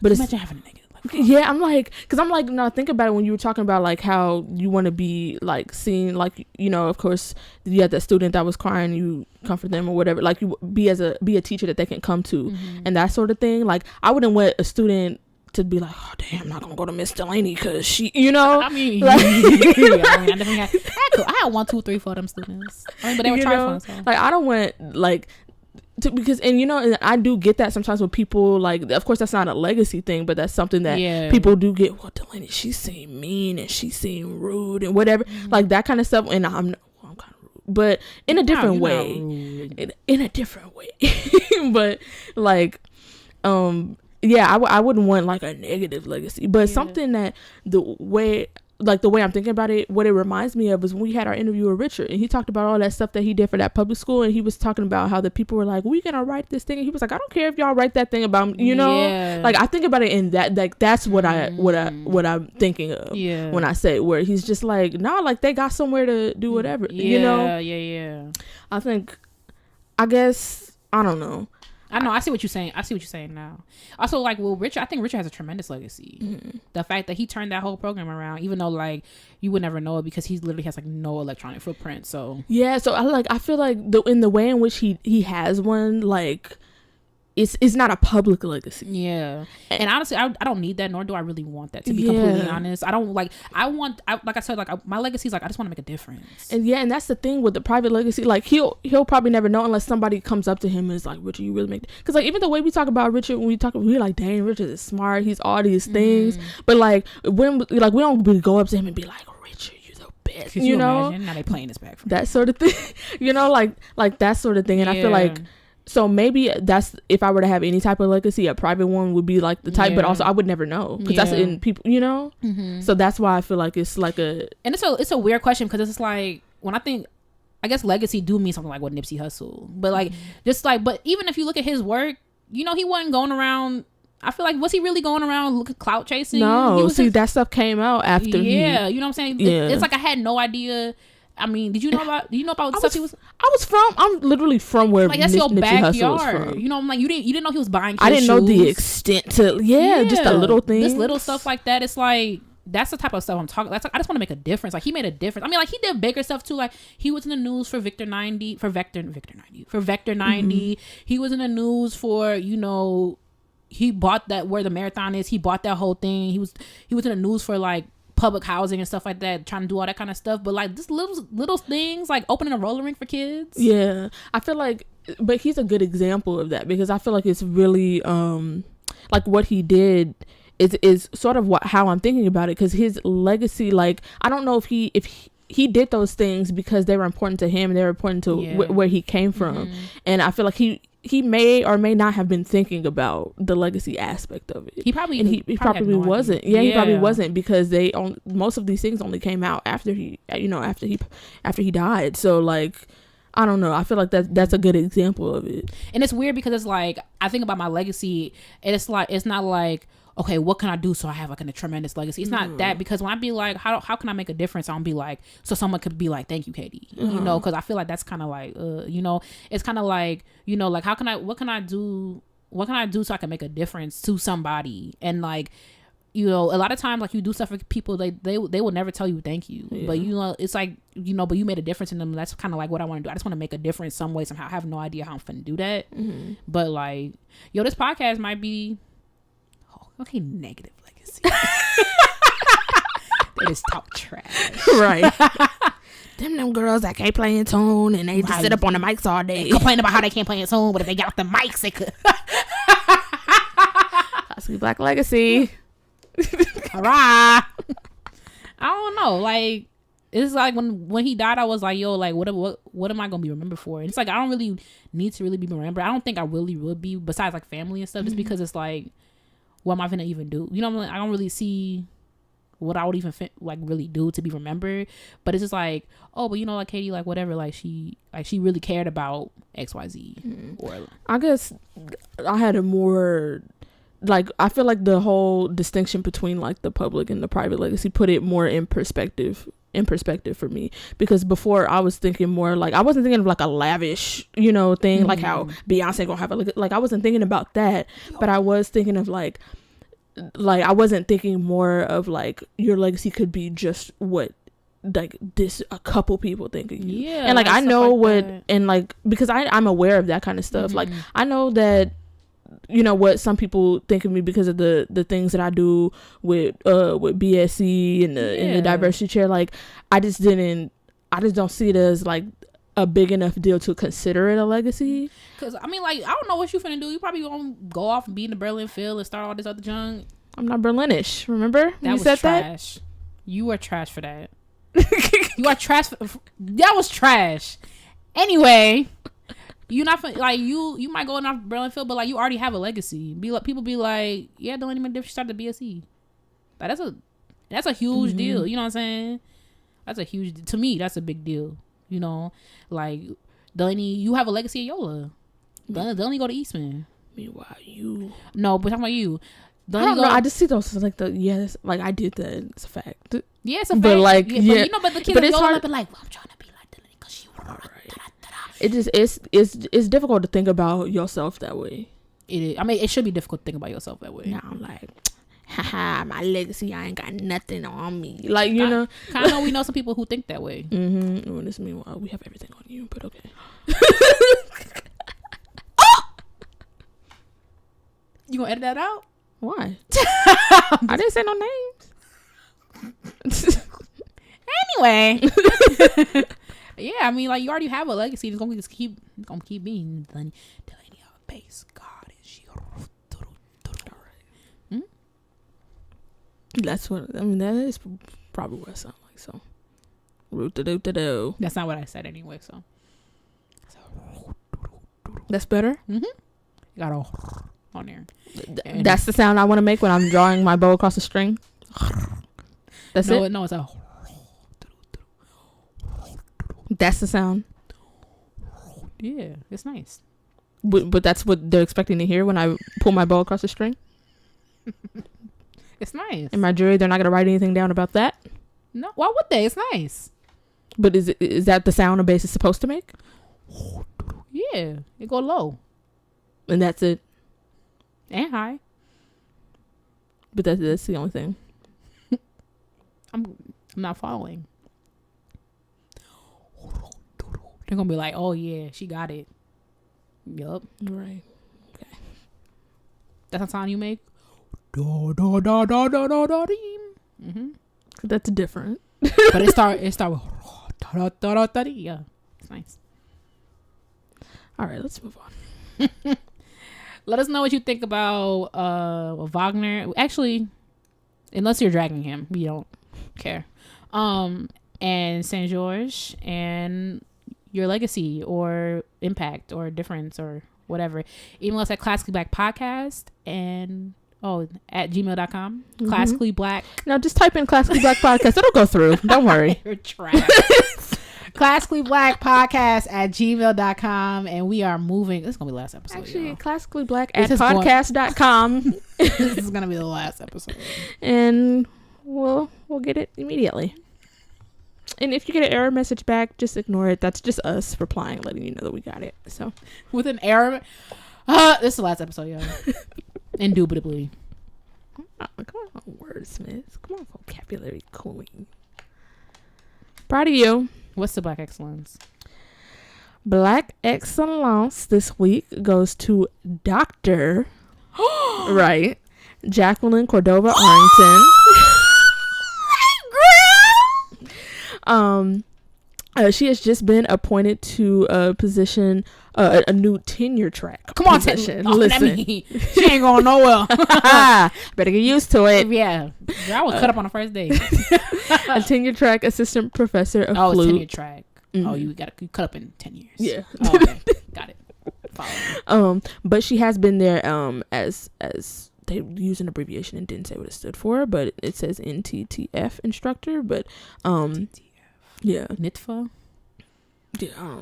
But imagine having a negative legacy. Yeah, I'm like, because I'm like, no, think about it when you were talking about like how you want to be like seen, like, you know, of course you had that student that was crying, you comfort them or whatever, like you be a teacher that they can come to, and that sort of thing. Like I wouldn't want a student to be like, oh damn, I'm not gonna go to Miss Dalanie because she, you know. I mean, like, I definitely I had 1, 2, 3, 4 of them students. I mean, but they were trifling. So. Like I don't want like. Because and you know, and I do get that sometimes with people, like, of course that's not a legacy thing, but that's something that people do get. Well, Delaney, she seemed mean and she seemed rude and whatever, like that kind of stuff. And I'm kind of rude, but in a different way. In a different way. But like, yeah, I wouldn't want like a negative legacy, but something that the way I'm thinking about it, what it reminds me of is when we had our interview with Richard, and he talked about all that stuff that he did for that public school, and he was talking about how the people were like, we're gonna write this thing, and he was like, I don't care if y'all write that thing about me, you know. Like I think about it in that, like that's what I'm thinking of when I say it, where he's just like, no, like they got somewhere to do whatever, you know. I guess I don't know. I know. I see what you're saying now. Also, like, well, Richard, I think Richard has a tremendous legacy. The fact that he turned that whole program around, even though, like, you would never know it because he literally has, like, no electronic footprint. So yeah. So I feel like in the way in which he has one, like, it's not a public legacy. Yeah. And honestly, I don't need that, nor do I really want that, to be completely honest. I don't like, like I said, like my legacy is like, I just want to make a difference. And that's the thing with the private legacy. Like he'll probably never know unless somebody comes up to him and is like, Richard, you really make, because like even the way we talk about Richard, when we're like, dang, Richard is smart, he's all these things. But like when like we don't really go up to him and be like, Richard, you're the best. Could you know? Imagine? Now they playing this back from that sort of thing. You know, like that sort of thing. And I feel like, so maybe that's, if I were to have any type of legacy, a private one would be like the type, but also I would never know because that's in people, you know. So that's why I feel like it's like and it's a weird question because it's like when I guess legacy do mean something like what Nipsey Hussle, but like just like, but even if you look at his work, you know, he wasn't going around. I feel like, was he really going around clout chasing? No, that stuff came out after. Yeah, you know what I'm saying. It's like I had no idea. I mean, do you know about stuff he was? I'm literally from where, like, that's your backyard. You know, I'm like, you didn't know he was buying kids' I didn't know shoes. the extent to just a little thing. This little stuff like that. It's like, that's the type of stuff I'm talking. That's like, I just want to make a difference. Like he made a difference. I mean, like he did bigger stuff too. Like he was in the news for Vector 90. He was in the news for, you know, he bought that, where the marathon is. He bought that whole thing. He was in the news for like public housing and stuff like that, trying to do all that kind of stuff. But like just little things like opening a roller rink for kids. Yeah, I feel like, but he's a good example of that because I feel like it's really like what he did is sort of how I'm thinking about it, because his legacy, like I don't know if he did those things because they were important to him and they were important to where he came from. And I feel like he may or may not have been thinking about the legacy aspect of it. He probably wasn't. Yeah, he probably wasn't, because most of these things only came out after he died. So like, I don't know. I feel like that's a good example of it. And it's weird because it's like, I think about my legacy and it's like, it's not like, okay, what can I do so I have like a tremendous legacy? It's not that, because when I be like, how can I make a difference? I don't be like, so someone could be like, thank you, Katie, you know, because I feel like that's kind of like, you know, it's kind of like, you know, like what can I do so I can make a difference to somebody? And like, you know, a lot of times, like you do stuff for people, they will never tell you thank you, but you know, it's like, you know, but you made a difference in them. That's kind of like what I want to do. I just want to make a difference some way, somehow. I have no idea how I'm finna do that, but like, yo, this podcast might be, okay, negative legacy. They just talk trash. Right. them girls that can't play in tune and they just sit up on the mics all day. They complain about how they can't play in tune, but if they got the mics, they could. Possibly Black legacy. Hurrah. I don't know. Like, it's like when he died, I was like, yo, like, what am I gonna be remembered for? And it's like, I don't really need to really be remembered. I don't think I really would be, besides like family and stuff, just because it's like, what am I gonna even do? You know, I don't really see what I would even like really do to be remembered. But it's just like, oh, but you know, like Katie, like whatever, like she really cared about XYZ. Or I guess I had a more like I feel like the whole distinction between like the public and the private legacy put it more in perspective for me, because before I was thinking more like, I wasn't thinking of like a lavish, you know, thing, like how Beyonce gonna have a, like I wasn't thinking about that, but I was thinking of like I wasn't thinking more of like your legacy could be just what like this a couple people think of you. Yeah, and like I know like what that. And like because I'm aware of that kind of stuff. Like I know that, you know, what some people think of me because of the things that I do with BSC and the diversity chair. Like I just don't see it as like a big enough deal to consider it a legacy. Cause I mean, like, I don't know what you finna do. You probably gonna go off and be in the Berlin Field and start all this other junk. I'm not Berlinish, remember? That was trash. You were trash for that. You are trash. That was trash. Anyway, you not like you might go in off Berlin Field, but like you already have a legacy. Be like, people be like, yeah, Dalanie and Katie started the BSC. Like that's a huge deal. You know what I'm saying? That's a huge, to me. That's a big deal. You know, like Dalanie, you have a legacy at Yola. Dalanie go to Eastman. Meanwhile, you no, but talking about you. I don't know. I just see those like like I did that. It's a fact. Yeah, it's a fact. But like, but you know, but the kids at Yola be like, well, I'm trying to be like Dalanie because she. It just it's difficult to think about yourself that way. It is. I mean, it should be difficult to think about yourself that way. Now I'm like, haha, my legacy, I ain't got nothing on me. Like, you know, kind of we know some people who think that way. Well, this meanwhile, we have everything on you, but okay. You gonna edit that out? Why? I didn't say no names. Anyway. Yeah, I mean, like, you already have a legacy. It's gonna keep being Dalanie base. God is you. That's what I mean. That is probably what it sounds like. So, root-a-doo-da-doo. That's not what I said anyway. So, that's better. You got a on there. That's the sound I want to make when I'm drawing my bow across the string. That's it. No, it's a. That's the sound. Yeah, it's nice. But that's what they're expecting to hear when I pull my bow across the string. It's nice. In my jury, they're not gonna write anything down about that. No, why would they? It's nice. But is that the sound a bass is supposed to make? Yeah, it go low. And that's it. And high. But that's the only thing. I'm not following. They're gonna be like, oh yeah, she got it. Yup. Right. Okay. That's the sound you make? That's different. But it start with yeah. It's nice. All right, let's move on. Let us know what you think about Wagner. Actually, unless you're dragging him, we don't care. And Saint George and your legacy or impact or difference or whatever. Email us at Classically Black Podcast and at gmail.com. Classically Black. Now just type in Classically Black Podcast. It'll go through. Don't worry. You're trash. Classically Black Podcast at gmail.com. And we are moving. This is going to be the last episode. Actually, Classically Black at podcast.com. This is going to be the last episode. And we'll get it immediately. And if you get an error message back, just ignore it. That's just us replying, letting you know that we got it. So with an error, this is the last episode, y'all. Indubitably. Oh, come on, wordsmith. Come on, vocabulary queen. Proud of you. What's the Black Excellence? Black Excellence this week goes to Dr. Right, Jacqueline Cordova-Arrington. She has just been appointed to a position, a new tenure track. Come on, position. Listen, she ain't going nowhere. Better get used to it. Yeah, I was cut up on the first day. A tenure track assistant professor of flute. Tenure track. Mm-hmm. Oh, you cut up in 10 years. Yeah. Oh, okay, got it. Follow. But she has been there as they used an abbreviation and didn't say what it stood for, but it says NTTF instructor. But TTF. Yeah. NITFA. Yeah,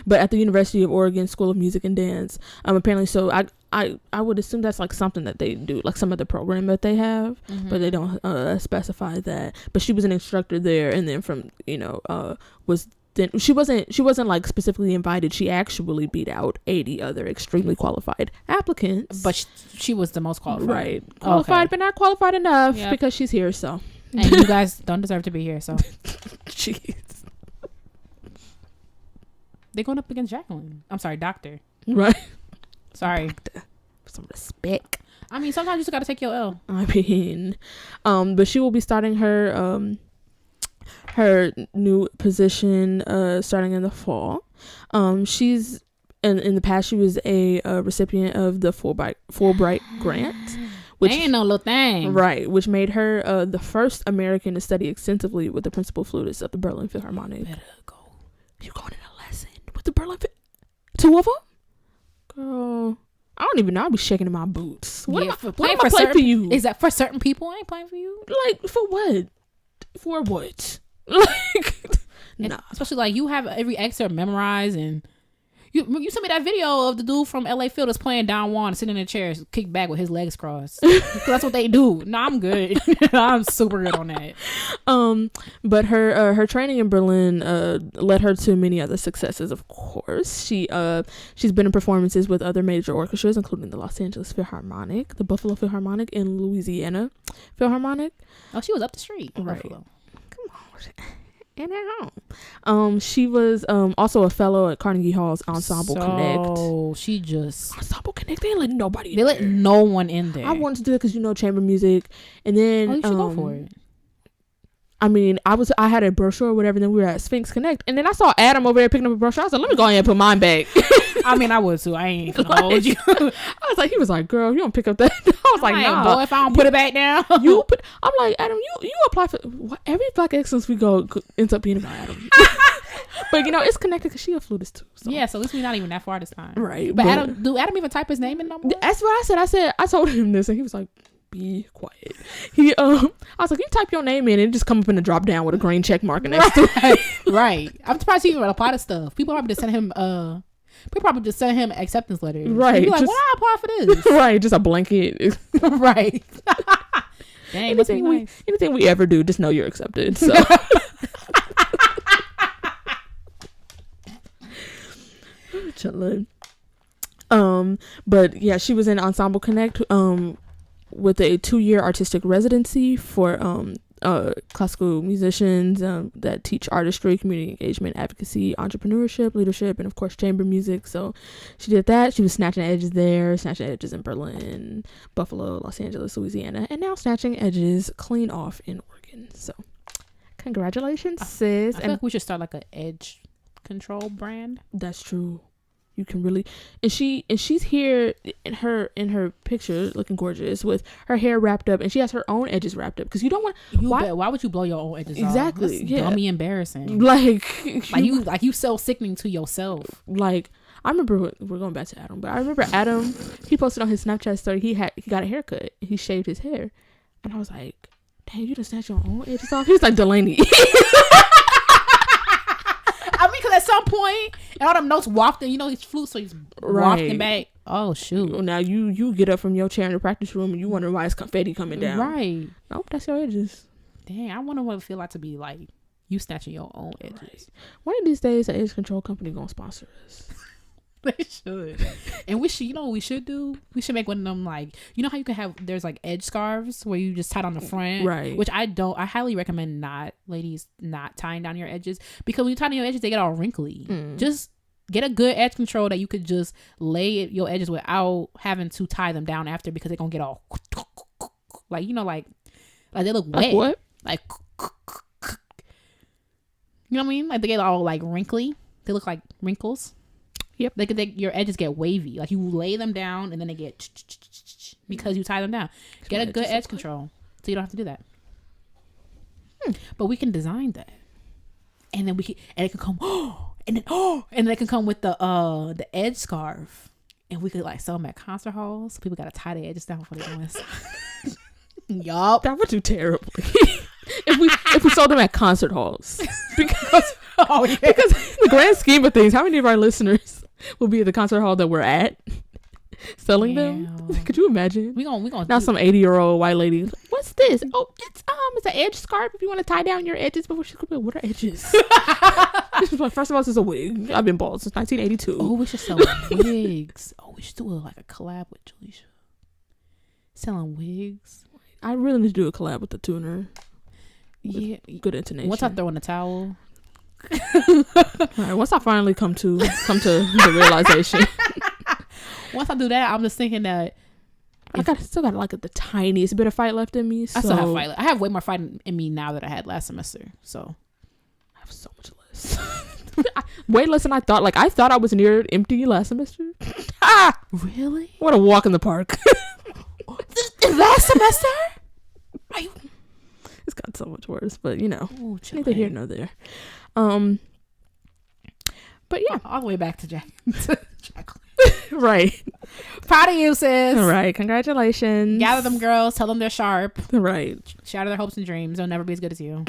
but at the University of Oregon School of Music and Dance, apparently, so I would assume that's like something that they do, like some of the program that they have, but they don't specify that. But she was an instructor there, and then from was then she wasn't like specifically invited. She actually beat out 80 other extremely qualified applicants, but she was the most qualified, right? Qualified, but not qualified enough because she's here. So, and you guys don't deserve to be here. So, jeez. They're going up against Jacqueline. I'm sorry, Doctor. Right. Sorry. Doctor. Some respect. I mean, sometimes you just got to take your L. I mean, but she will be starting her new position starting in the fall. She's in the past she was a recipient of the Fulbright grant. Which ain't no little thing. Right, which made her the first American to study extensively with the principal flutist of the Berlin Philharmonic. Better go. You going in a lesson with the Berlin two of them? Girl, I don't even know. I'll be shaking in my boots. What am I playing for you? Is that for certain people? I ain't playing for you. Like, for what? For what? Like, nah. Especially, like, you have every excerpt memorized, and you sent me that video of the dude from LA Phil that's playing Don Juan sitting in a chair, kicked back with his legs crossed. That's what they do. No, I'm good. I'm super good on that. But her training in Berlin led her to many other successes. Of course, she's been in performances with other major orchestras, including the Los Angeles Philharmonic, the Buffalo Philharmonic, and Louisiana Philharmonic. Oh, she was up the street, right? Buffalo. Come on. And at home. She was also a fellow at Carnegie Hall's Ensemble Connect. Oh, she just Ensemble Connect. They ain't let nobody. They let no one in there. I wanted to do it because chamber music, and then you should go for it. I mean, I had a brochure or whatever, and then we were at Sphinx Connect, and then I saw Adam over there picking up a brochure. I was like, let me go ahead and put mine back. I mean, I would too. I ain't gonna hold you. I was like, he was like, girl, you don't pick up that. I was like, nah. Boy, if I don't put it back down. I'm like, Adam, you apply for every Black Excellence we go ends up being about Adam. But it's connected because she a flutist too. So. Yeah, so at least we're not even that far this time. Right. But do Adam even type his name in no more? That's what I said. I told him this, and he was like, be quiet. I was like, you type your name in and it just come up in the drop down with a green check mark next to it. Right. I'm surprised he even apply to stuff. People probably just send him acceptance letters. Right. Be like, why I apply for this? Right. Just a blanket. Right. Dang, anything we ever do, just know you're accepted. So. Chilling. But yeah, she was in Ensemble Connect with a 2-year artistic residency for classical musicians that teach artistry, community engagement, advocacy, entrepreneurship, leadership, and of course chamber music. So she did that. She was snatching edges there, snatching edges in Berlin, Buffalo, Los Angeles, Louisiana, and now snatching edges clean off in Oregon. So congratulations, sis. I feel like we should start like an edge control brand. That's true. You can really, and she's here in her picture looking gorgeous with her hair wrapped up, and she has her own edges wrapped up because you don't want. Why would you blow your own edges exactly off? That's dummy embarrassing. Like you so sickening to yourself. Like I remember we're going back to Adam, but I remember Adam, he posted on his Snapchat story he got a haircut, he shaved his hair, and I was like, dang, you just snatched your own edges off. He was like, Dalanie. I mean, because at some point, and all them notes wafting, he's flute, so he's wafting back. Oh, shoot. Well, now you get up from your chair in the practice room and you wonder why it's confetti coming down. Right. Nope, that's your edges. Dang, I wonder what it feel like to be like you snatching your own edges. Right. One of these days, an edge control company gonna sponsor us. They should. And we should, what we should do? We should make one of them, like, how you can have, there's like edge scarves where you just tie it on the front. Right. Which I highly recommend ladies not tying down your edges, because when you tie down your edges, they get all wrinkly. Just get a good edge control that you could just lay your edges without having to tie them down after, because they're gonna get all like, like they look wet. Like what? Like, you know what I mean? Like they get all like wrinkly. They look like wrinkles. Yep. Your edges get wavy. Like you lay them down and then they get because you tie them down. Get a good edge control so you don't have to do that. But we can design that, and then it can come. And then it can come with the edge scarf, and we could like sell them at concert halls. So people gotta tie their edges down before they go inside. Yup. That would do terribly. if we sold them at concert halls, because Oh yeah. Because in the grand scheme of things, how many of our listeners will be at the concert hall that we're at selling them? Could you imagine? We gonna now some 80-year-old white lady. What's this? Oh, it's an edge scarf. If you want to tie down your edges before she could be. What are edges? First of all, this is a wig. I've been bald since 1982. Oh, we should sell wigs. Oh, we should do like a collab with Jaleisha. Selling wigs. I really need to do a collab with the tuner. Yeah, good intonation. Once I throw in the towel. All right, once I finally come to the realization. Once I do that, I'm just thinking that I still got like the tiniest bit of fight left in me. So I still have fight. I have way more fight in me now that I had last semester. So I have so much less. Way less than I thought. Like I thought I was near empty last semester. Really? What a walk in the park. Last semester? It's gotten so much worse, but you know, neither here nor there. But yeah, all the way back to Jacqueline. Right. Proud of you, sis. All right, congratulations. Gather them girls, tell them they're sharp. Right. Shatter their hopes and dreams. They'll never be as good as you.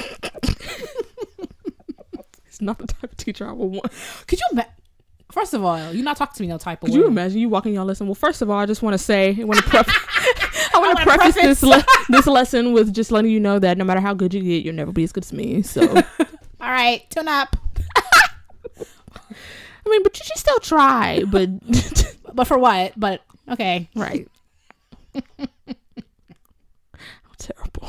It's not the type of teacher I would want. Could you first of all, you're not talking to me no type of way. Could you imagine you walking your lesson? Well, first of all, I just want to say, I want to preface this lesson with just letting you know that no matter how good you get, you'll never be as good as me. So, all right, tune up. I mean, but you should still try. But but for what? But okay, right. How terrible.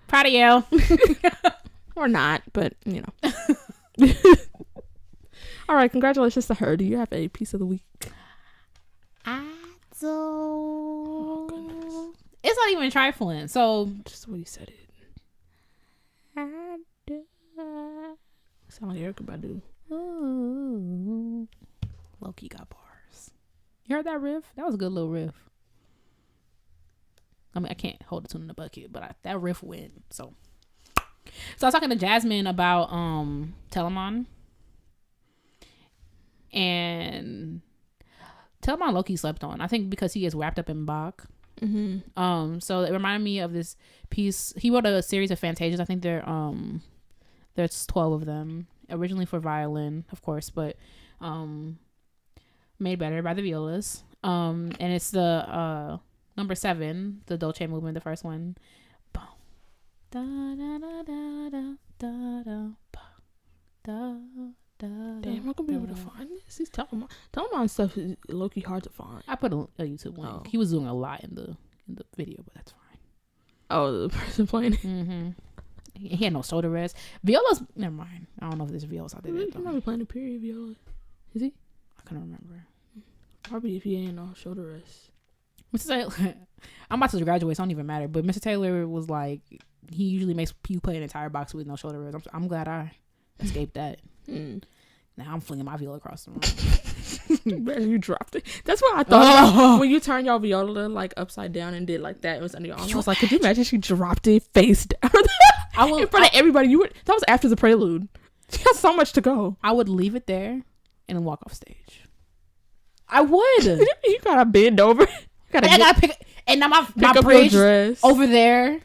Proud of you. Or not, but you know. All right, congratulations to her. Do you have a piece of the week? I do. Oh, it's not even trifling. So just the way you said it. Sound like Erykah Badu. Low-key got bars. You heard that riff? That was a good little riff. I mean, I can't hold the tune in the bucket, but that riff went. So I was talking to Jasmine about Telemann. And Telemann low-key slept on. I think because he gets wrapped up in Bach. Mm-hmm. So it reminded me of this piece. He wrote a series of fantasias. I think there's 12 of them. Originally for violin, of course, but made better by the violas. And it's the number 7, the Dolce movement, the first one. Da da da da da da da. Damn, I'm not gonna be able to find this. He's Telemann stuff is low-key hard to find. I put a YouTube link. Oh. He was doing a lot in the video, but that's fine. Oh, the person playing it. Mm-hmm. He had no shoulder rest. Violas, never mind. I don't know if there's violas out there. He's probably playing a period viola. Is he? I couldn't remember. Probably if he ain't no shoulder rest. Mr. Taylor, I'm about to graduate, so it don't even matter. But Mr. Taylor was like, he usually makes you play an entire box with no shoulder rest. I'm glad I escaped that. Now I'm flinging my viola across the room. You dropped it. That's what I thought when you turned your viola like upside down and did like that. It was under your arm. I was like, could you imagine she dropped it face down in front of everybody? That was after the prelude. She has so much to go. I would leave it there and then walk off stage. I would. You gotta bend over. I gotta pick. And now my bridge over there.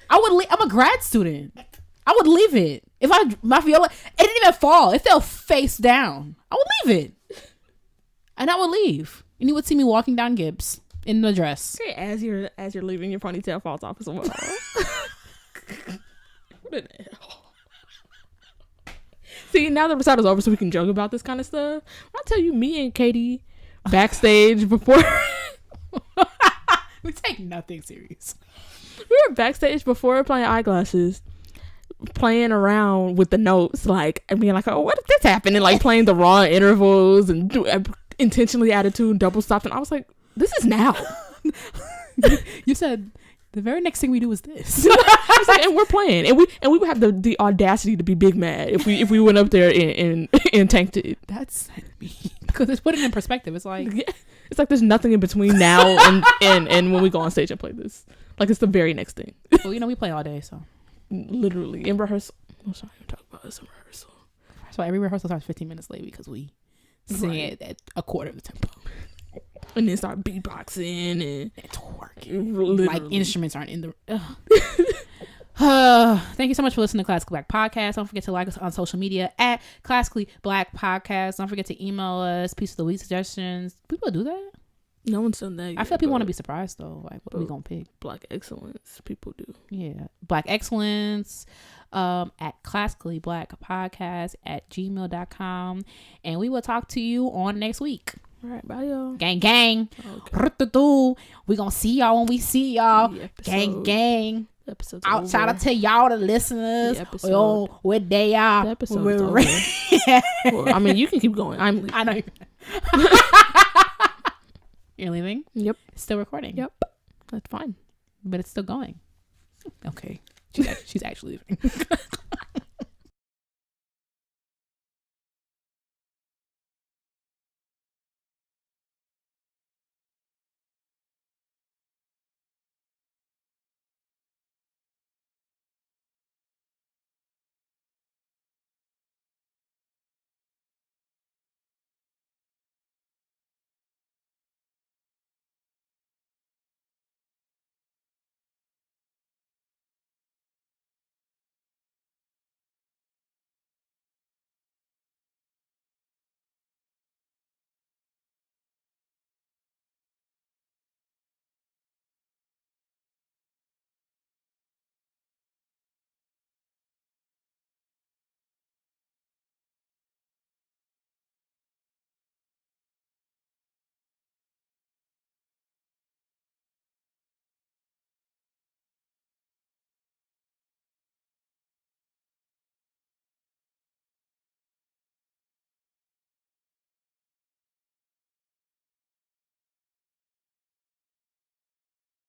I would leave. I'm a grad student. I would leave it. If my viola, it didn't even fall. It fell face down. I would leave it. And I would leave. And you would see me walking down Gibbs in the dress. Okay, as you're leaving, your ponytail falls off as well. What the hell? See, now the recita's over so we can joke about this kind of stuff. I'll tell you, me and Katie backstage before we take nothing serious. We were backstage before playing Eyeglasses, playing around with the notes, like, I mean, like, oh, what if this happened? And like playing the raw intervals and intentionally attitude double stops. And I was like, this is now. You said the very next thing we do is this. Like, and we're playing, and we would have the audacity to be big mad if we went up there and tanked it. That's me, because it's put it in perspective. It's like, yeah, it's like there's nothing in between now and when we go on stage and play this. Like, it's the very next thing. Well, we play all day, so literally in rehearsal. I'm sorry to talk about this in rehearsal. So every rehearsal starts 15 minutes late because we sing it at a quarter of the tempo. And then start beatboxing and twerking. Literally. Like instruments aren't in the. Thank you so much for listening to Classically Black Podcast. Don't forget to like us on social media at Classically Black Podcast. Don't forget to email us piece of the week suggestions. People do that? No one's done that yet. I feel people want to be surprised though. Like, what are we gonna pick? Black excellence. People do. Yeah. Black excellence at Classically Black Podcast at gmail.com. And we will talk to you on next week. All right, bye y'all. Gang gang. Okay. We gonna see y'all when we see y'all. Gang gang. Episode's Shout over. out to y'all, the listeners. What day y'all? The episode is over. Well, I mean, you can keep going. I'm leaving. I know. You're leaving? Yep. It's still recording. Yep. That's fine. But it's still going. Okay. She's actually leaving.